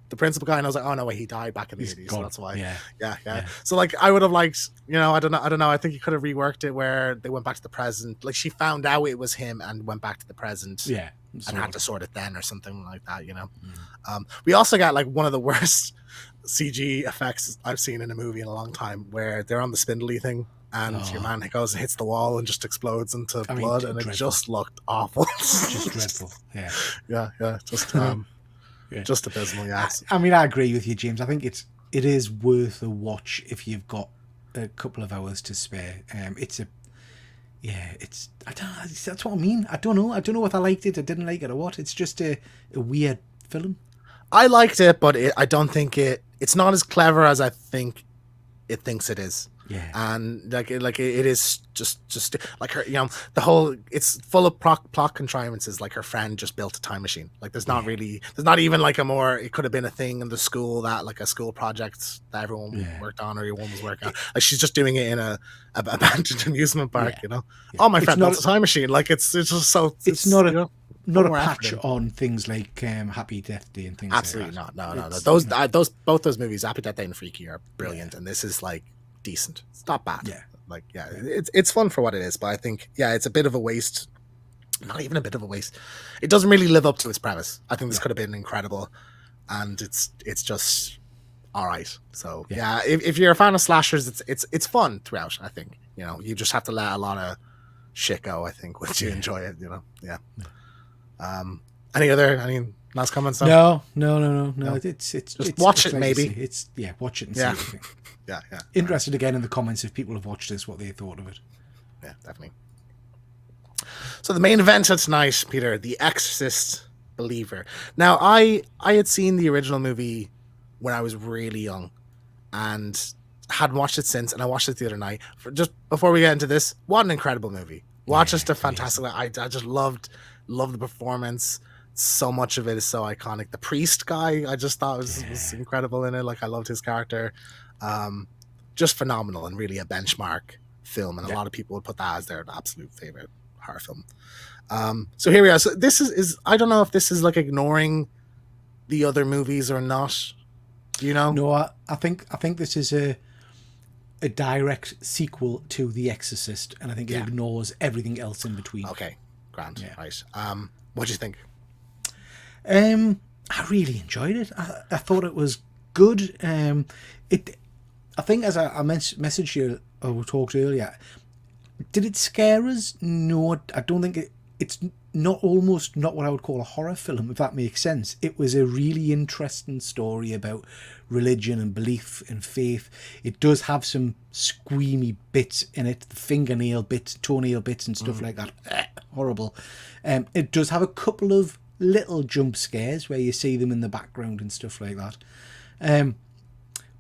the principal guy? And I was like, oh no, wait, he died back in the 80s, so that's why. Yeah. So like I would have liked, you know, I don't know, I think you could have reworked it where they went back to the present, like she found out it was him and went back to the present and had to sort it then or something like that, you know. We also got like one of the worst CG effects I've seen in a movie in a long time, where they're on the spindly thing and your man goes and hits the wall and just explodes into blood, and it just looked awful. Just dreadful. Just abysmal. I mean, I agree with you, James. I think it is worth a watch if you've got a couple of hours to spare. I don't know, that's what I mean. I don't know if I liked it or didn't like it or what. It's just a weird film. I liked it, but I don't think it's not as clever as I think it thinks it is. Yeah, and like it is just like her, you know, the whole, it's full of plot contrivances. Like her friend just built a time machine. Like there's not even like it could have been a thing in the school, that like a school project that everyone worked on or everyone was working on. Like she's just doing it in a abandoned amusement park, you know. Oh, my friend built a time machine. Like it's just so it's not a, you know, not a patch on things like Happy Death Day and things. Absolutely like that. No. Both those movies, Happy Death Day and Freaky, are brilliant, and this is like decent. It's not bad. It's fun for what it is, but I think it's a bit of a waste. Not even a bit of a waste. It doesn't really live up to its premise. I think this could have been incredible, and it's just all right. So if you're a fan of slashers, it's fun throughout. I think, you know, you just have to let a lot of shit go, I think, once you enjoy it, you know. Any last comments? No. It's just watch it, maybe. It's watch it and see what you think. Yeah. Interested again in the comments if people have watched this, what they thought of it. Yeah, definitely. So the main event of tonight, Peter, The Exorcist Believer. Now, I had seen the original movie when I was really young and hadn't watched it since, and I watched it the other night. Just before we get into this, what an incredible movie. Just a fantastic... I just loved the performance. So much of it is so iconic. The priest guy, I just thought was incredible in it. Like, I loved his character. Just phenomenal, and really a benchmark film, and a lot of people would put that as their absolute favorite horror film. So here we are. So this is I don't know if this is like ignoring the other movies or not. Do you know? No, I think this is a direct sequel to The Exorcist, and I think it ignores everything else in between. Okay, grand. Right. What do you think? I really enjoyed it. I thought it was good. I think, as I messaged you we talked earlier. Did it scare us? No, I don't think it's not almost not what I would call a horror film, if that makes sense. It was a really interesting story about religion and belief and faith. It does have some squeamy bits in it, the fingernail bits, toenail bits and stuff like that. Horrible. It does have a couple of little jump scares where you see them in the background and stuff like that.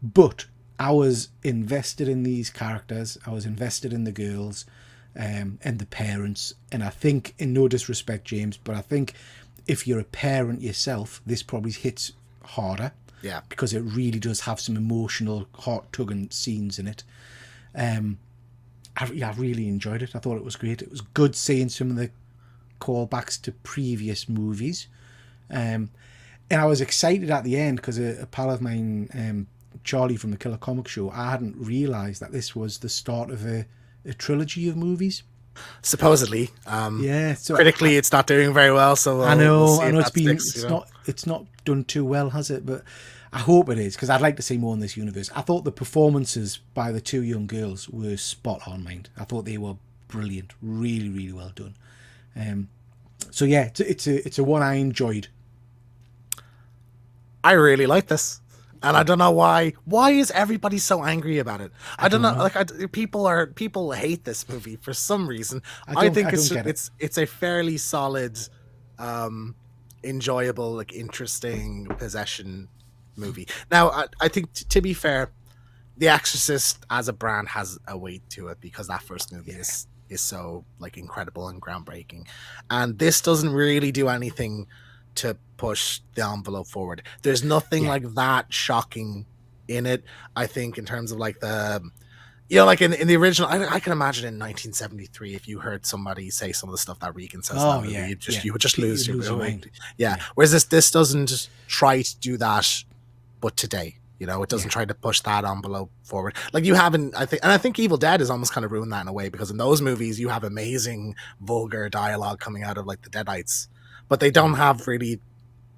But I was invested in these characters. I was invested in the girls and the parents. And I think, in no disrespect, James, but I think if you're a parent yourself, this probably hits harder. Yeah. Because it really does have some emotional, heart-tugging scenes in it. I really enjoyed it. I thought it was great. It was good seeing some of the callbacks to previous movies. And I was excited at the end because a pal of mine, Charlie from the Killer Comic Show, I hadn't realised that this was the start of a trilogy of movies. Supposedly. Yeah. So critically, it's not doing very well. So I know it's it's not done too well, has it? But I hope it is, because I'd like to see more in this universe. I thought the performances by the two young girls were spot on, mind. I thought they were brilliant, really, really well done. So yeah, it's a one I enjoyed. I really like this, and I don't know why. Why is everybody so angry about it? I don't know. Like, people hate this movie for some reason. I think it's a fairly solid, enjoyable, like interesting possession movie. Now, I think to be fair, The Exorcist as a brand has a weight to it because that first movie is so like incredible and groundbreaking, and this doesn't really do anything to push the envelope forward. There's nothing like that shocking in it. I think in terms of like the, like in the original, I can imagine in 1973 if you heard somebody say some of the stuff that Regan says, you would just lose your mind. Yeah. Whereas this doesn't try to do that, but today. It doesn't try to push that envelope forward. Like you haven't, I think Evil Dead has almost kind of ruined that in a way, because in those movies you have amazing vulgar dialogue coming out of like the Deadites, but they don't have really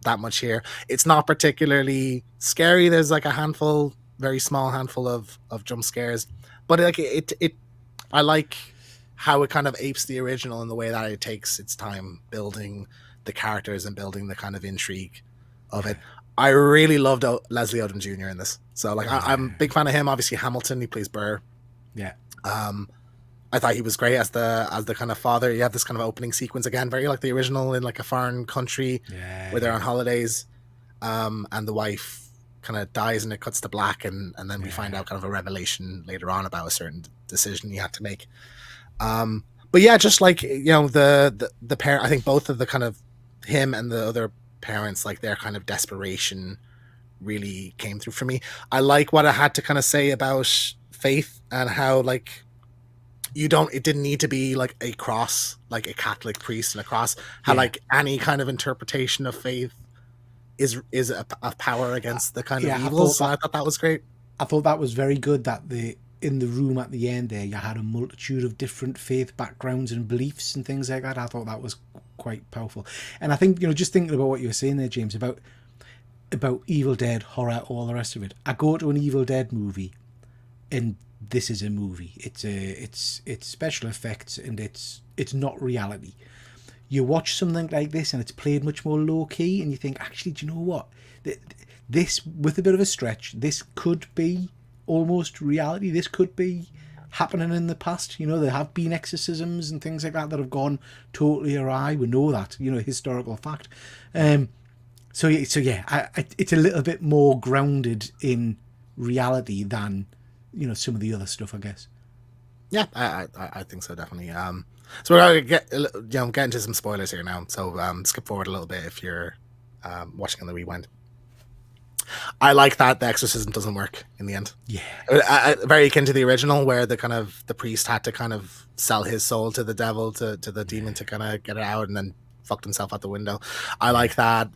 that much here. It's not particularly scary. There's like a very small handful of jump scares, but like I like how it kind of apes the original in the way that it takes its time building the characters and building the kind of intrigue of it. I really loved Leslie Odom Jr. in this. So like I'm a big fan of him. Obviously Hamilton, he plays Burr. Yeah. I thought he was great as the kind of father. You have this kind of opening sequence again, very like the original, in like a foreign country where they're on holidays. And the wife kind of dies and it cuts to black, and then we find out kind of a revelation later on about a certain decision he had to make. But yeah, just like, the parent, I think both of the kind of him and the other parents, like their kind of desperation really came through for me. I like what I had to kind of say about faith and how like it didn't need to be like a cross, like a Catholic priest and a cross. How like any kind of interpretation of faith is a power against the kind of evils. I thought that was great. I thought that was very good, that in the room at the end there, you had a multitude of different faith backgrounds and beliefs and things like that. I thought that was quite powerful. And I think, just thinking about what you were saying there, James, about Evil Dead, horror, all the rest of it. I go to an Evil Dead movie, and this is a movie. It's special effects, and it's not reality. You watch something like this, and it's played much more low key, and you think, actually, do you know what? This, with a bit of a stretch, this could be almost reality. This could be happening in the past. There have been exorcisms and things like that have gone totally awry. We know that, historical fact. So yeah, it's a little bit more grounded in reality than some of the other stuff, I guess. Yeah, I think so, definitely. So we're gonna get into some spoilers here now. So skip forward a little bit if you're watching on the rewind. I like that the exorcism doesn't work in the end. Yeah, very akin to the original, where the priest had to kind of sell his soul to the devil, to the demon, to kind of get it out, and then fucked himself out the window. I like that.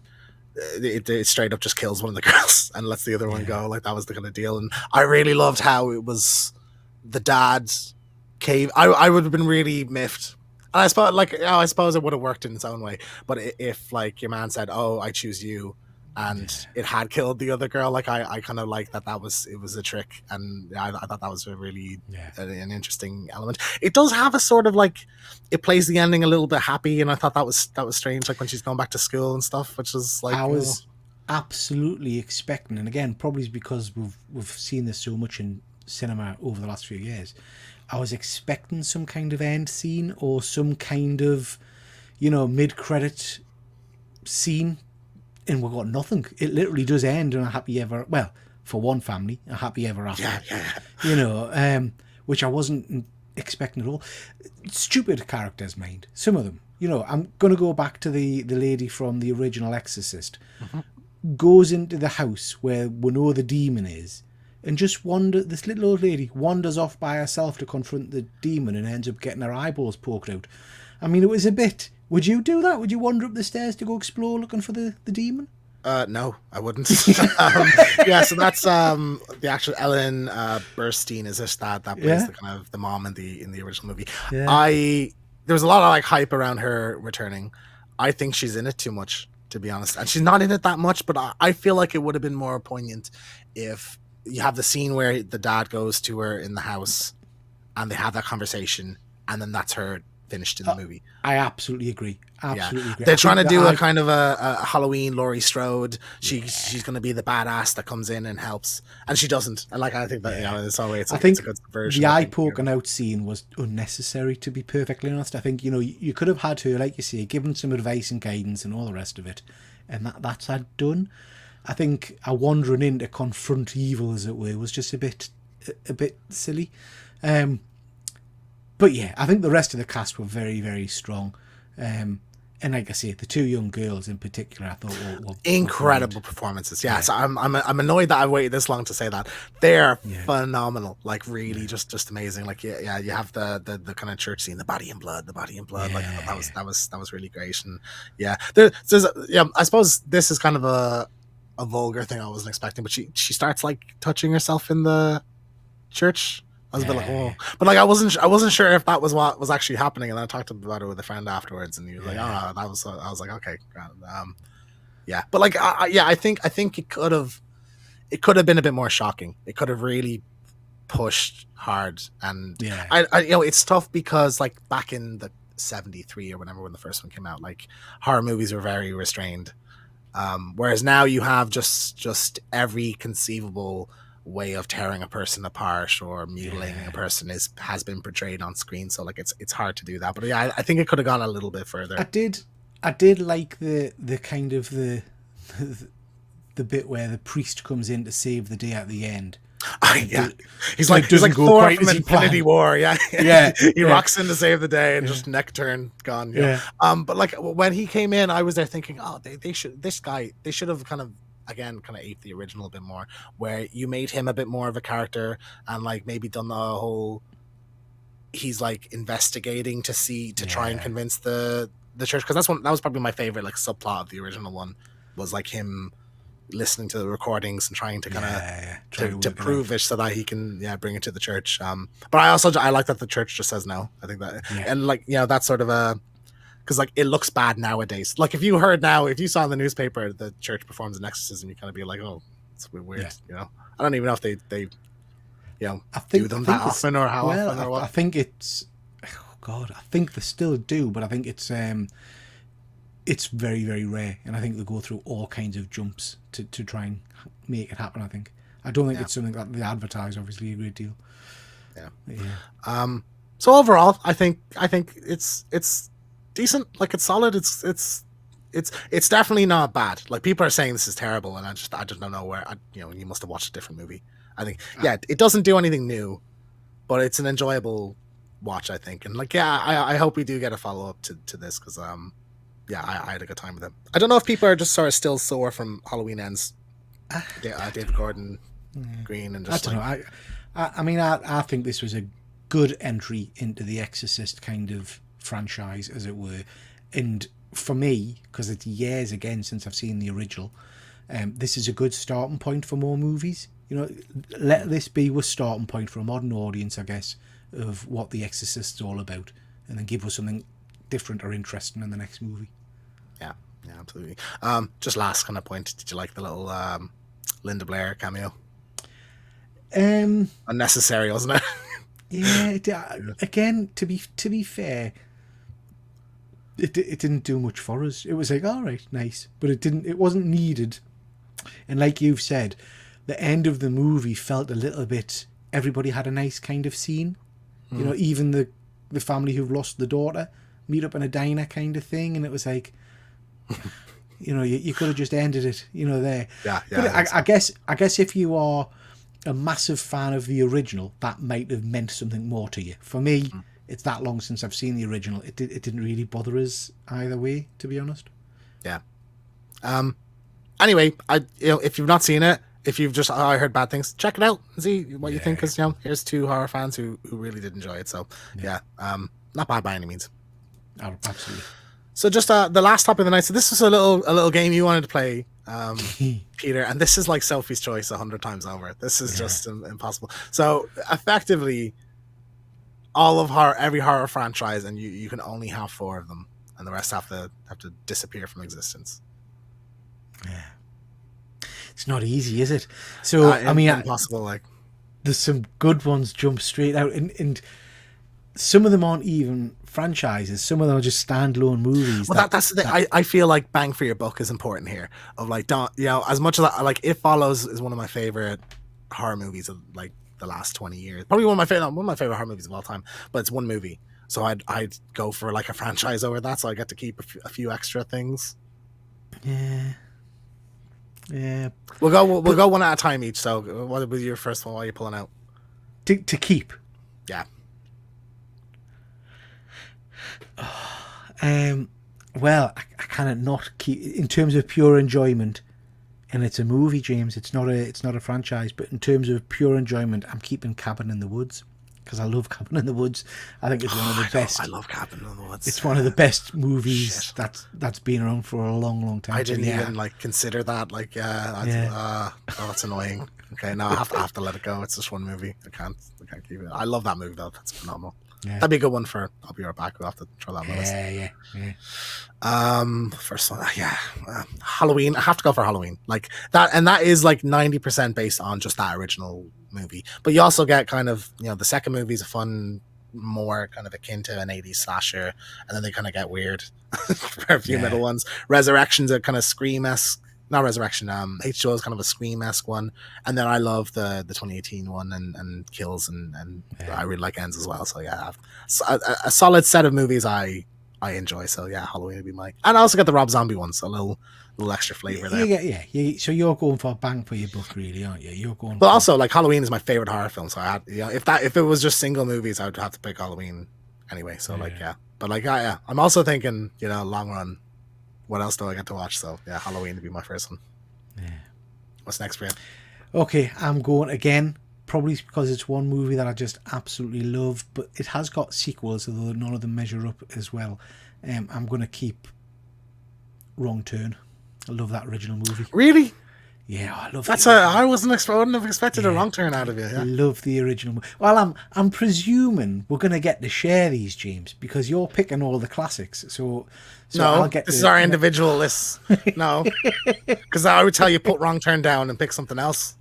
It straight up just kills one of the girls and lets the other one go. Like that was the kind of deal. And I really loved how it was the dad's cave. I would have been really miffed. And I suppose it would have worked in its own way. But if like your man said, "Oh, I choose you," and it had killed the other girl. Like I kind of like that was a trick, and I thought that was a really an interesting element. It does have a sort of like, it plays the ending a little bit happy, and I thought that was strange, like when she's going back to school and stuff, which is like, I was absolutely expecting, and again probably because we've seen this so much in cinema over the last few years, I was expecting some kind of end scene or some kind of, mid-credit scene, and we've got nothing. It literally does end on a happy ever, well, for one family, a happy ever after. Which I wasn't expecting at all. Stupid characters, mind. Some of them. I'm going to go back to the lady from the original Exorcist. Goes into the house where we know the demon is, and just this little old lady wanders off by herself to confront the demon and ends up getting her eyeballs poked out. I mean, it was a bit... Would you do that? Would you wander up the stairs to go explore looking for the demon? No, I wouldn't. So that's the actual Ellen Burstyn, is this that plays the kind of the mom in the original movie. There was a lot of like hype around her returning. I think she's in it too much, to be honest, and she's not in it that much. But I feel like it would have been more poignant if you have the scene where the dad goes to her in the house, and they have that conversation, and then that's her finished in the movie. I absolutely agree. Agree. They're trying to do a kind of a Halloween Laurie Strode. She's going to be the badass that comes in and helps, and she doesn't. And like I think that it's always. I think it's a good version. The eye poking out scene was unnecessary, to be perfectly honest. I think you could have had her, like you say, given some advice and guidance and all the rest of it, and that's had done. I think a wandering in to confront evil, as it were, was just a bit silly. But yeah, I think the rest of the cast were very, very strong. And like I say, the two young girls in particular, I thought were incredible performances. Yeah, so I'm annoyed that I waited this long to say that. They're phenomenal, like really just amazing. Like you have the kind of church scene, the body and blood. Like that was really great. And there's I suppose this is kind of a vulgar thing I wasn't expecting, but she starts like touching herself in the church. I was a bit like, oh, but like I wasn't sure if that was what was actually happening, and I talked about it with a friend afterwards, and he was like, oh, that was. I was like, okay, but like, I think it could have been a bit more shocking. It could have really pushed hard, and I it's tough because like back in the 73 or whenever when the first one came out, like horror movies were very restrained, whereas now you have just every conceivable way of tearing a person apart or mutilating a person has been portrayed on screen, so like it's hard to do that. But I think it could have gone a little bit further. I did like the kind of the bit where the priest comes in to save the day at the end. He's like Thor from Infinity War. He rocks in to save the day and just neck turn gone. But like when he came in, I was there thinking, oh, they should have kind of aped the original a bit more, where you made him a bit more of a character and like maybe done the whole he's like investigating to try and convince the church, because that was probably my favorite like subplot of the original one, was like him listening to the recordings and trying to kind of to prove it so that he can bring it to the church. But I like that the church just says no. I think that and like that's sort of a, because like it looks bad nowadays. Like if you saw in the newspaper the church performs an exorcism, you kind of be like, oh, it's a bit weird. I don't even know if they do them that often or how often or what. I think it's, oh God, I think they still do, but I think it's very, very rare, and I think they go through all kinds of jumps to try and make it happen. I don't think it's something that they advertise obviously a great deal. So overall, I think it's decent. Like it's solid. It's definitely not bad. Like people are saying this is terrible, and I just don't know where. You must have watched a different movie. I think it doesn't do anything new, but it's an enjoyable watch, I think. And like I hope we do get a follow up to this, because I had a good time with it. I don't know if people are just sort of still sore from Halloween Ends. David Gordon Green and just I don't know. I mean I think this was a good entry into the Exorcist kind of franchise, as it were, and for me, because it's years again since I've seen the original, this is a good starting point for more movies. Let this be a starting point for a modern audience, I guess, of what the Exorcist is all about, and then give us something different or interesting in the next movie. Yeah, absolutely. Just last kind of point. Did you like the little Linda Blair cameo? Um, Unnecessary, wasn't it? yeah. Yeah. Again, to be fair, it didn't do much for us. It was like, all right, nice, but it didn't. It wasn't needed. And like you've said, the end of the movie felt a little bit. Everybody had a nice kind of scene. You know, even the family who've lost the daughter meet up in a diner kind of thing, and it was like, you know, you could have just ended it, you know, there. Yeah, But I think so. I guess if you are a massive fan of the original, that might have meant something more to you. For me, it's that long since I've seen the original. It didn't really bother us either way, to be honest. Yeah. Anyway, if you've not seen it, if you've just I heard bad things, check it out and see what you think. Because here's two horror fans who really did enjoy it. So yeah, not bad by any means. Oh, absolutely. So just the last topic of the night. So this was a little game you wanted to play, Peter, and this is like Sophie's Choice 100 times over. This is just impossible. So effectively, all of every horror franchise, and you can only have 4 of them, and the rest have to disappear from existence. Yeah. It's not easy, is it? So I mean, impossible. Like there's some good ones jump straight out, and some of them aren't even franchises. Some of them are just standalone movies. Well, that's the thing. I feel like bang for your buck is important here. Of like, don't as much as like It Follows is one of my favorite horror movies of like the last 20 years. Probably one of my favorite horror movies of all time. But it's one movie, so I'd go for like a franchise over that. So I get to keep a few extra things. Yeah. We'll go one at a time each. So what was your first one? What are you pulling out? To keep. Yeah. Well, I cannot not keep in terms of pure enjoyment, and it's a movie, James. It's not a franchise, but in terms of pure enjoyment, I'm keeping Cabin in the Woods because I love Cabin in the Woods. I think it's one of the best. I love Cabin in the Woods. It's one of the best movies that's been around for a long, long time. I didn't even like consider that. Like, that's annoying. Okay, no, I have to let it go. It's just one movie. I can't keep it. I love that movie though. That's phenomenal. Yeah. That'd be a good one for I'll Be Right Back. We'll have to try that on the list. Yeah. First one, Halloween. I have to go for Halloween. Like that, and that is like 90% based on just that original movie. But you also get kind of, the second movie is a fun, more kind of akin to an 80s slasher, and then they kind of get weird for a few middle ones. Resurrection's a kind of Scream-esque. Not Resurrection. H2O is kind of a Scream-esque one, and then I love the 2018 one and Kills, and I really like Ends as well. So yeah, a solid set of movies I enjoy. So yeah, Halloween would be and I also get the Rob Zombie one, so a little extra flavor there. Yeah. So you're going for a bang for your buck, really, aren't you? You're going. But also, like, Halloween is my favorite horror film. So I had, if it was just single movies, I would have to pick Halloween anyway. So but I'm also thinking, long run. What else do I get to watch? So yeah, Halloween would be my first one. Yeah. What's next for you? Okay, I'm going again. Probably because it's one movie that I just absolutely love, but it has got sequels, although none of them measure up as well. I'm going to keep Wrong Turn. I love that original movie. Really? Yeah, I love that. I wouldn't have expected a Wrong Turn out of you. Yeah. I love the original movie. Well, I'm presuming we're going to get to share these, James, because you're picking all the classics. So no, this is our individual list. No, because I would tell you put Wrong Turn down and pick something else.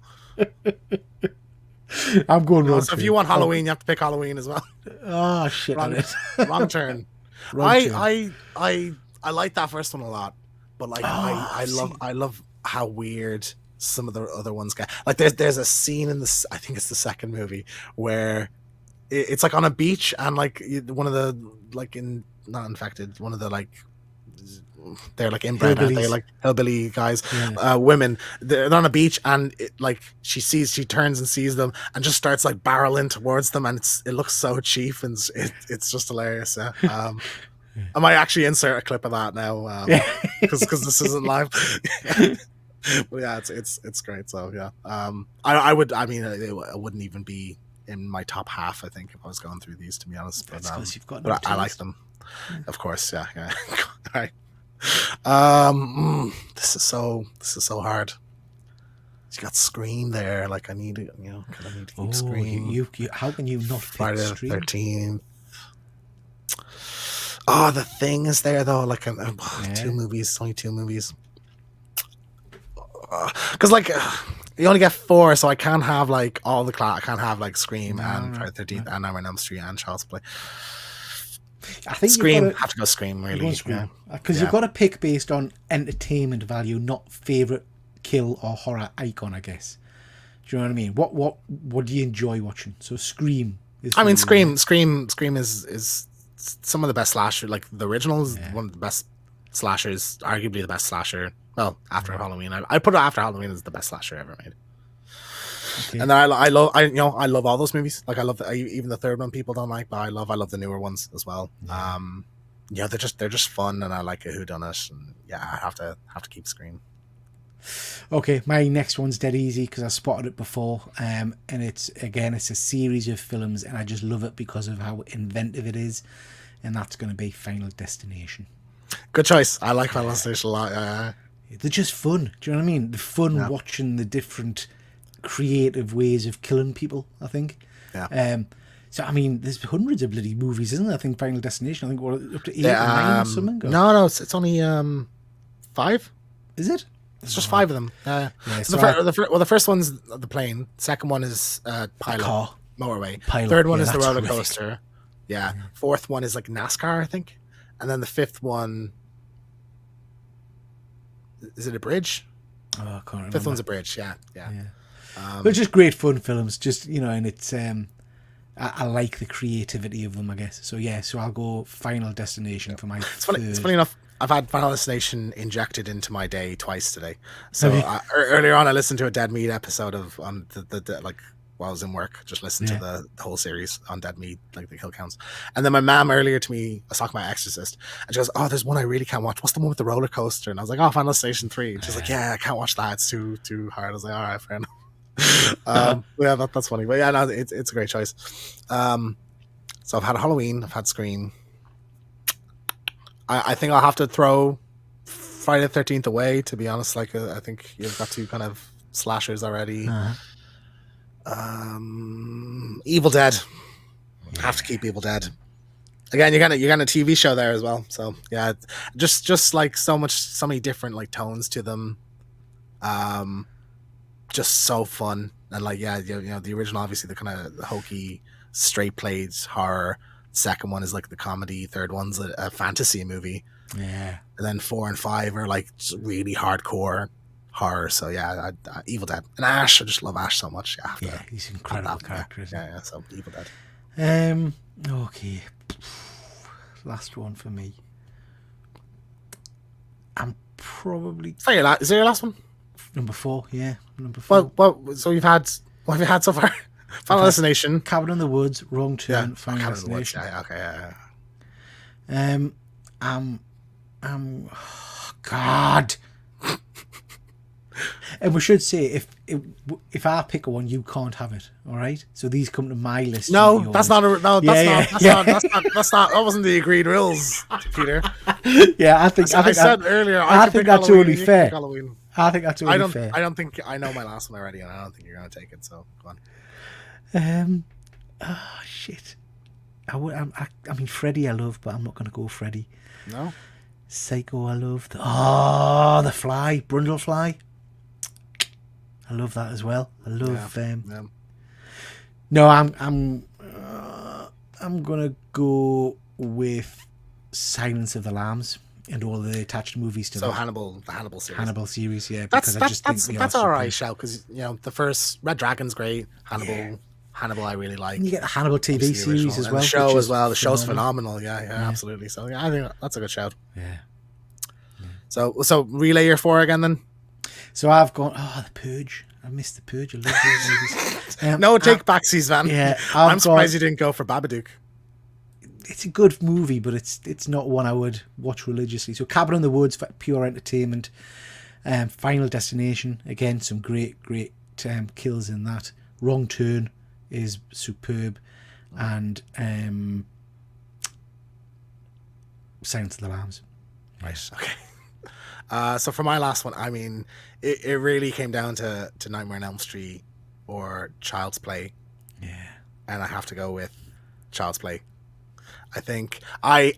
I'm going Wrong Turn. So if you want Halloween, you have to pick Halloween as well. Oh shit! Wrong Turn. I like that first one a lot, but like I love how weird some of the other ones get. Like there's a scene in this, I think it's the second movie, where it's like on a beach, and like one of the not infected, one of the like, they're like inbred, aren't they? Like hillbilly guys, women. They're on a beach, and she turns and sees them, and just starts like barreling towards them, and it looks so cheap, and it's just hilarious. Yeah. I might actually insert a clip of that now, because this isn't live. But yeah, it's great. So yeah, I wouldn't even be in my top half, I think, if I was going through these, to be honest. But you've got no I like them, of course. Yeah. All right. This is so hard. You got Scream there. Like I need to, I need to keep Scream. You how can you not Friday the 13th? Oh, The Thing is there though. Like 2 movies, only 2 movies. Because you only get 4, so I can't have like all the I can't have like Scream and Friday the 13th and Nightmare on Elm Street and Child's Play. I think Scream, have to go Scream, really. Because you've got to pick based on entertainment value, not favourite kill or horror icon, I guess. Do you know what I mean? What do you enjoy watching? So Scream is... I mean, Scream is some of the best slasher. Like, the original is one of the best slashers, arguably the best slasher. Well, after Halloween. I put it after Halloween as the best slasher ever made. Okay. And then I love all those movies. Like, I love even the third one people don't like, but I love the newer ones as well. Yeah. They're just fun, and I like a whodunit, and I have to keep Scream. Okay, my next one's dead easy because I spotted it before, and it's a series of films, and I just love it because of how inventive it is, and that's going to be Final Destination. Good choice. I like Final Destination a lot. They're just fun. Do you know what I mean? The fun watching the different creative ways of killing people, I think. Yeah. So, I mean, there's hundreds of bloody movies, isn't there? I think Final Destination, I think we're up to 8 or 9 or something. No, it's only 5. Is it? It's just 5 of them. So the first one's the plane. Second one is pilot, motorway. Third one is the roller coaster. Yeah. Fourth one is like NASCAR, I think. And then the fifth one, is it a bridge? Oh, I can't remember. Fifth one's a bridge. Yeah. But just great fun films, just, and it's I like the creativity of them, I guess. So so I'll go Final Destination for my It's funny enough, I've had Final Destination injected into my day twice today. So earlier on, I listened to a Dead Meat episode of on the while I was in work, just listened to the whole series on Dead Meat, like the kill counts. And then my mom earlier to me, I was talking about Exorcist, and she goes, "Oh, there's one I really can't watch. What's the one with the roller coaster?" And I was like, "Oh, Final Destination 3." And she's like, "Yeah, I can't watch that. It's too hard." I was like, "All right, fair enough." That's funny, but no, it's a great choice. So I've had Halloween, I've had Scream. I think I'll have to throw Friday the 13th away, to be honest. Like, I think you've got 2 kind of slashers already. Evil Dead. Have to keep Evil Dead. Again, you're gonna a TV show there as well. So just like so many different like tones to them. Just so fun, and like the original, obviously the kind of hokey straight played horror. Second one is like the comedy. Third one's a fantasy movie. And then 4 and 5 are like really hardcore horror. So Evil Dead and Ash. I just love Ash so much. He's an incredible character. So Evil Dead. Okay, last one for me. I'm probably. Is that your last one? Number 4, number 4. Well, so what have you had so far? Final Destination, Cabin in the Woods, Wrong Turn, Final Destination. God. And we should say, if I pick one, you can't have it. All right. So these come to my list. No, that's not. That wasn't the agreed rules, Peter. I said earlier. I think that's only fair. I think that's only fair. I don't think I know my last one already, and I don't think you're going to take it. So go on. Shit. I mean, Freddy I love, but I'm not going to go Freddy. No. Psycho I love. The Fly, Brundlefly. I love that as well. I love. No, I'm gonna go with Silence of the Lambs and all the attached movies to that. So the Hannibal series. Hannibal series, That's all right, shout, because the first Red Dragon's great. Hannibal I really like. And you get the Hannibal TV series as well. The show as well. The show's phenomenal. Yeah, absolutely. So I think that's a good shout. Yeah. So relay your 4 again then. So I've gone. The Purge. I missed the Purge. I love those movies. No take backsies, man. Yeah, I'm surprised you didn't go for Babadook. It's a good movie, but it's not one I would watch religiously. So Cabin in the Woods for pure entertainment. Final Destination, again, some great kills in that. Wrong Turn is superb, and Silence of the Lambs. Right. Okay. So for my last one, I mean, it really came down to Nightmare on Elm Street or Child's Play. Yeah. And I have to go with Child's Play. I think I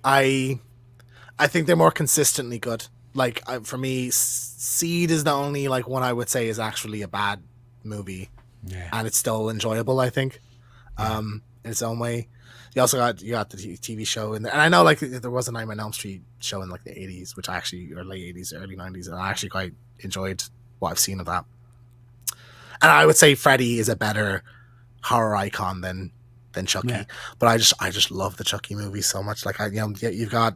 think they're more consistently good. Like for me, Seed is the only like one I would say is actually a bad movie, and it's still enjoyable. I think, in its own way. You also got the TV show in there, and I know like there was a Nightmare on Elm Street show in like the 80s, which I actually or late 80s, early 90s, and I actually quite enjoyed what I've seen of that. And I would say Freddy is a better horror icon than Chucky, but I just love the Chucky movies so much. Like you've got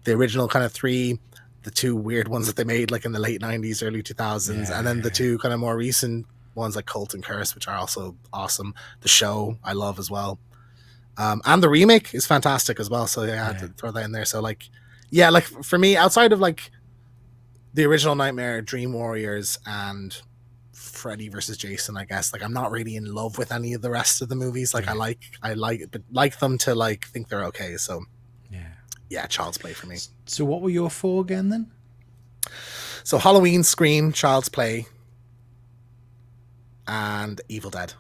the original kind of three, the two weird ones that they made like in the late 90s, early 2000s, and then the two kind of more recent ones like Cult and Curse, which are also awesome. The Show I love as well. And the remake is fantastic as well. So I had to throw that in there. So like for me, outside of like the original Nightmare, Dream Warriors, and Freddy versus Jason, I guess like I'm not really in love with any of the rest of the movies. Like I like them to like think they're okay. So yeah, Child's Play for me. So what were your four again then? So Halloween, Scream, Child's Play, and Evil Dead.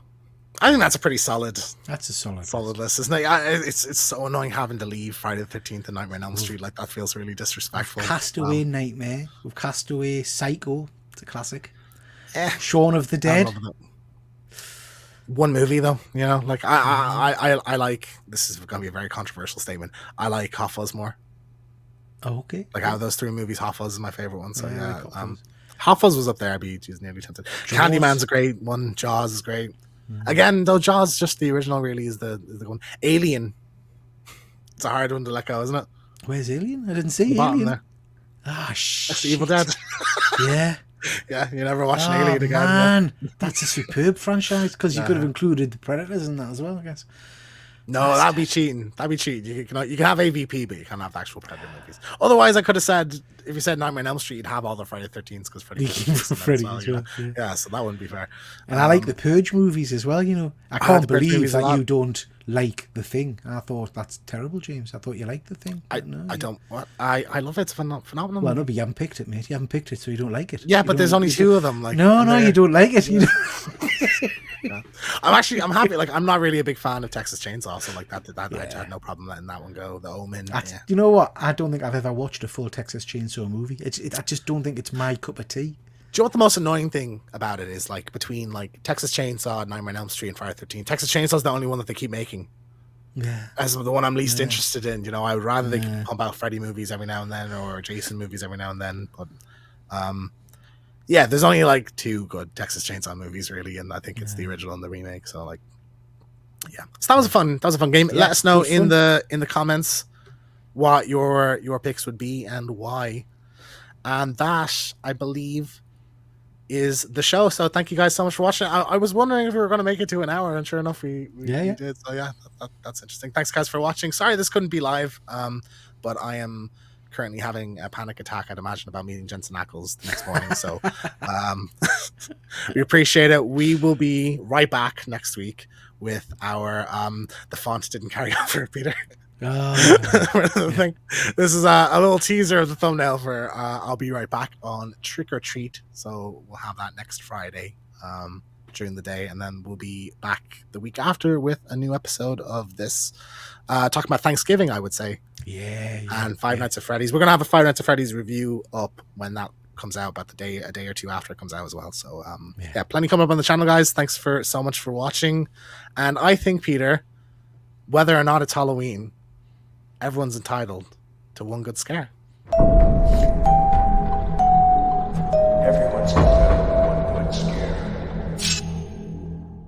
I think that's a pretty solid. That's a solid list, isn't it? It's so annoying having to leave Friday the 13th and Nightmare on Elm Street. Like that feels really disrespectful. We've cast away Nightmare. We've cast away Psycho. It's a classic. Shaun of the Dead. One movie though, you know, like I like. This is going to be a very controversial statement. I like Hot Fuzz more. Oh, okay. Like out of those three movies, Hot Fuzz is my favorite one. So Hot Fuzz was up there. I'd be nearly tempted. Jaws. Candyman's a great one. Jaws is great. Again, though, Jaws, just the original, really is the one. Alien, it's a hard one to let go, isn't it? Where's Alien? I didn't see Alien. There. Shit. That's the Evil Dead. Yeah, you never watch an Alien again. Man, that's a superb franchise because you could have included the Predators in that as well, I guess. No, that'd be cheating. You can have AVP, but you can't have the actual Predator movies. Otherwise, I could have said, if you said Nightmare on Elm Street, you'd have all the Friday the 13th because Freddy. So that wouldn't be fair. And I like the Purge movies as well. You know, I can't believe that you don't like The Thing. I thought that's terrible, James. I thought you liked The Thing. I don't. What I love it. It's phenomenal. Well, no, but you haven't picked it, mate. You haven't picked it, so you don't like it. Yeah, but there's only two of them. Like no, you don't like it. Yeah. I'm happy. Like I'm not really a big fan of Texas Chainsaw, so like that I had no problem letting that one go. The Omen. You know what? I don't think I've ever watched a full Texas Chainsaw movie. I just don't think it's my cup of tea. Do you know what the most annoying thing about it is? Like between like Texas Chainsaw, Nightmare on Elm Street, and Friday the 13th, Texas Chainsaw is the only one that they keep making. Yeah, as the one I'm least interested in. You know, I would rather they pump out Freddy movies every now and then or Jason movies every now and then. But there's only like two good Texas Chainsaw movies really, and I think it's the original and the remake. So like, so that was a fun game. Let us know in the comments what your picks would be and why. And that, I believe, is the show. So thank you guys so much for watching. I was wondering if we were going to make it to an hour, and sure enough we did. So that's interesting. Thanks guys for watching. Sorry this couldn't be live, but I am currently having a panic attack, I'd imagine, about meeting Jensen Ackles the next morning. So we appreciate it. We will be right back next week with our the font didn't carry over, Peter. This is a little teaser of the thumbnail for I'll be right back on Trick or Treat. So we'll have that next Friday during the day, and then we'll be back the week after with a new episode of this talking about Thanksgiving, I would say. And Five Nights at Freddy's. We're gonna have a Five Nights at Freddy's review up when that comes out, about a day or two after it comes out as well. So plenty coming up on the channel, guys. Thanks so much for watching. And I think, Peter, whether or not it's Halloween, everyone's entitled to one good scare.